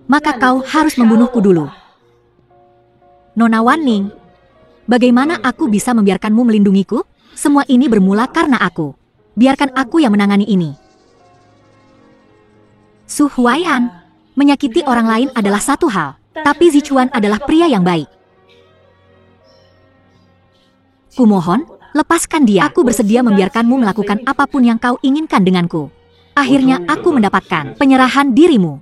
Maka kau harus membunuhku dulu. Nona Wanning, bagaimana aku bisa membiarkanmu melindungiku? Semua ini bermula karena aku. Biarkan aku yang menangani ini. Su Huai'an, menyakiti orang lain adalah satu hal, tapi Zichuan adalah pria yang baik. Kumohon, lepaskan dia. Aku bersedia membiarkanmu melakukan apapun yang kau inginkan denganku. Akhirnya aku mendapatkan penyerahan dirimu.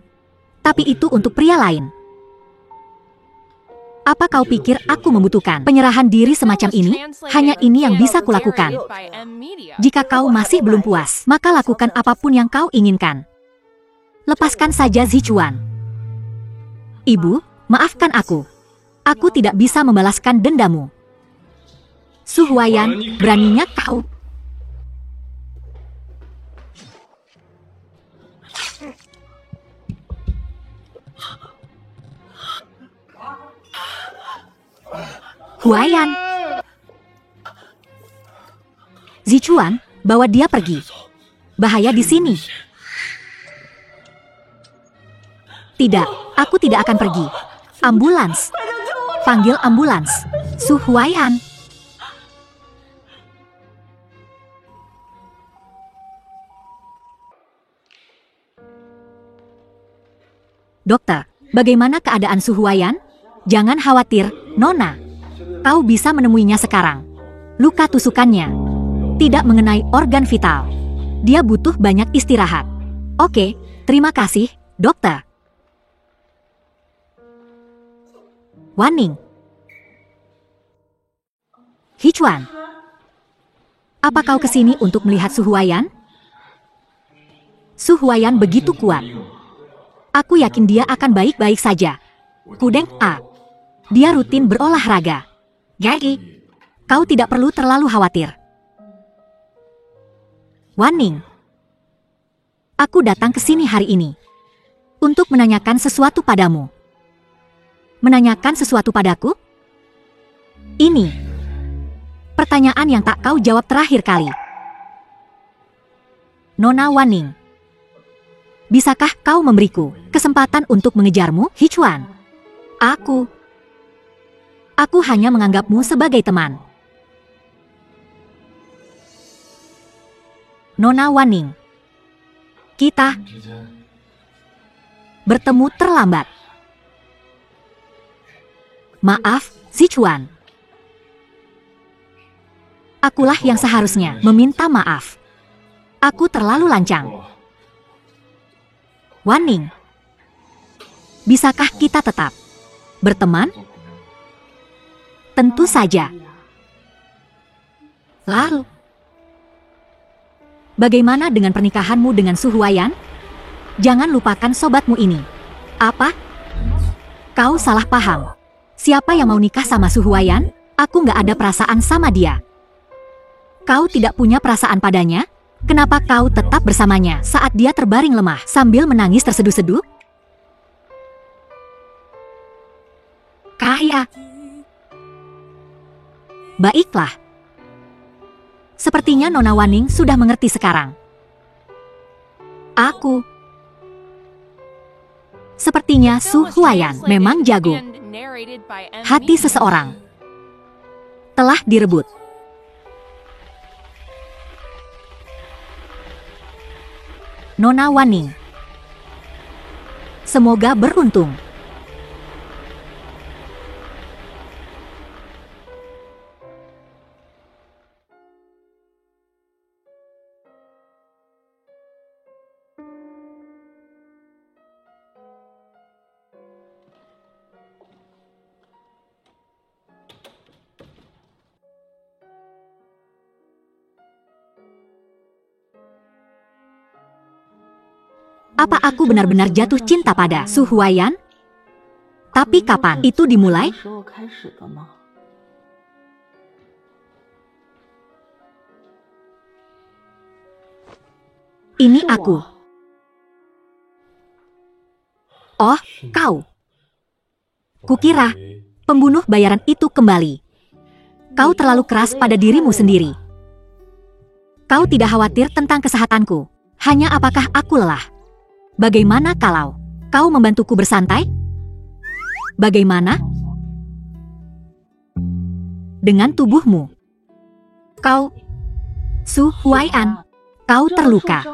Tapi itu untuk pria lain. Apa kau pikir aku membutuhkan penyerahan diri semacam ini? Hanya ini yang bisa kulakukan. Jika kau masih belum puas, maka lakukan apapun yang kau inginkan. Lepaskan saja Zichuan. Ibu, maafkan aku. Aku tidak bisa membalaskan dendamu. Su Huai'an, beraninya kau. Huai'an. Zichuan, bawa dia pergi. Bahaya di sini. Tidak, aku tidak akan pergi. Ambulans. Panggil ambulans. Su Huai'an. Dokter, bagaimana keadaan Su Huai'an? Jangan khawatir, Nona. Kau bisa menemuinya sekarang. Luka tusukannya tidak mengenai organ vital. Dia butuh banyak istirahat. Oke, terima kasih, dokter. Wanning. Hichuan. Apa kau kesini untuk melihat Su Huai'an? Su Huai'an begitu kuat. Aku yakin dia akan baik-baik saja. Kudeng A. Dia rutin berolahraga. Jadi, kau tidak perlu terlalu khawatir. Wanning. Aku datang ke sini hari ini untuk menanyakan sesuatu padamu. Menanyakan sesuatu padaku? Ini pertanyaan yang tak kau jawab terakhir kali. Nona Wanning. Bisakah kau memberiku kesempatan untuk mengejarmu, Hichuan? Aku hanya menganggapmu sebagai teman. Nona Wanning, kita bertemu terlambat. Maaf, Sichuan. Akulah yang seharusnya meminta maaf. Aku terlalu lancang. Wanning, bisakah kita tetap berteman? Tentu saja. Lalu, bagaimana dengan pernikahanmu dengan Su Huaiyan? Jangan lupakan sobatmu ini. Apa? Kau salah paham. Siapa yang mau nikah sama Su Huaiyan? Aku nggak ada perasaan sama dia. Kau tidak punya perasaan padanya? Kenapa kau tetap bersamanya saat dia terbaring lemah sambil menangis terseduh-seduh? Kaya. Baiklah. Sepertinya Nona Wanning sudah mengerti sekarang. Sepertinya Su Huaiyan memang jago. Hati seseorang telah direbut. Nona Wanning, semoga beruntung. Apa aku benar-benar jatuh cinta pada Su Huaiyan? Tapi kapan itu dimulai? Ini aku. Oh, kau. Kukira pembunuh bayaran itu kembali. Kau terlalu keras pada dirimu sendiri. Kau tidak khawatir tentang kesehatanku. Hanya apakah aku lelah? Bagaimana kalau kau membantuku bersantai? Bagaimana dengan tubuhmu? Kau, Su Huaiyan, kau terluka.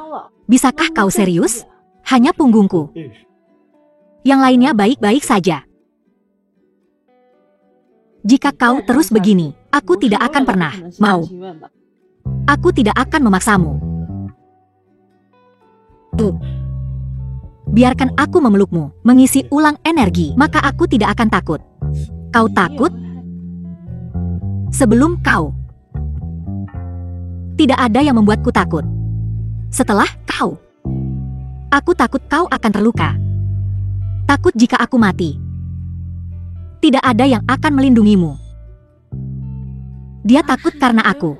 Bisakah kau serius? Hanya punggungku. Yang lainnya baik-baik saja. Jika kau terus begini, aku tidak akan pernah mau. Aku tidak akan memaksamu. Biarkan aku memelukmu, mengisi ulang energi, maka aku tidak akan takut. Kau takut? Sebelum kau. Tidak ada yang membuatku takut. Setelah kau. Aku takut kau akan terluka. Takut jika aku mati. Tidak ada yang akan melindungimu. Dia takut karena aku.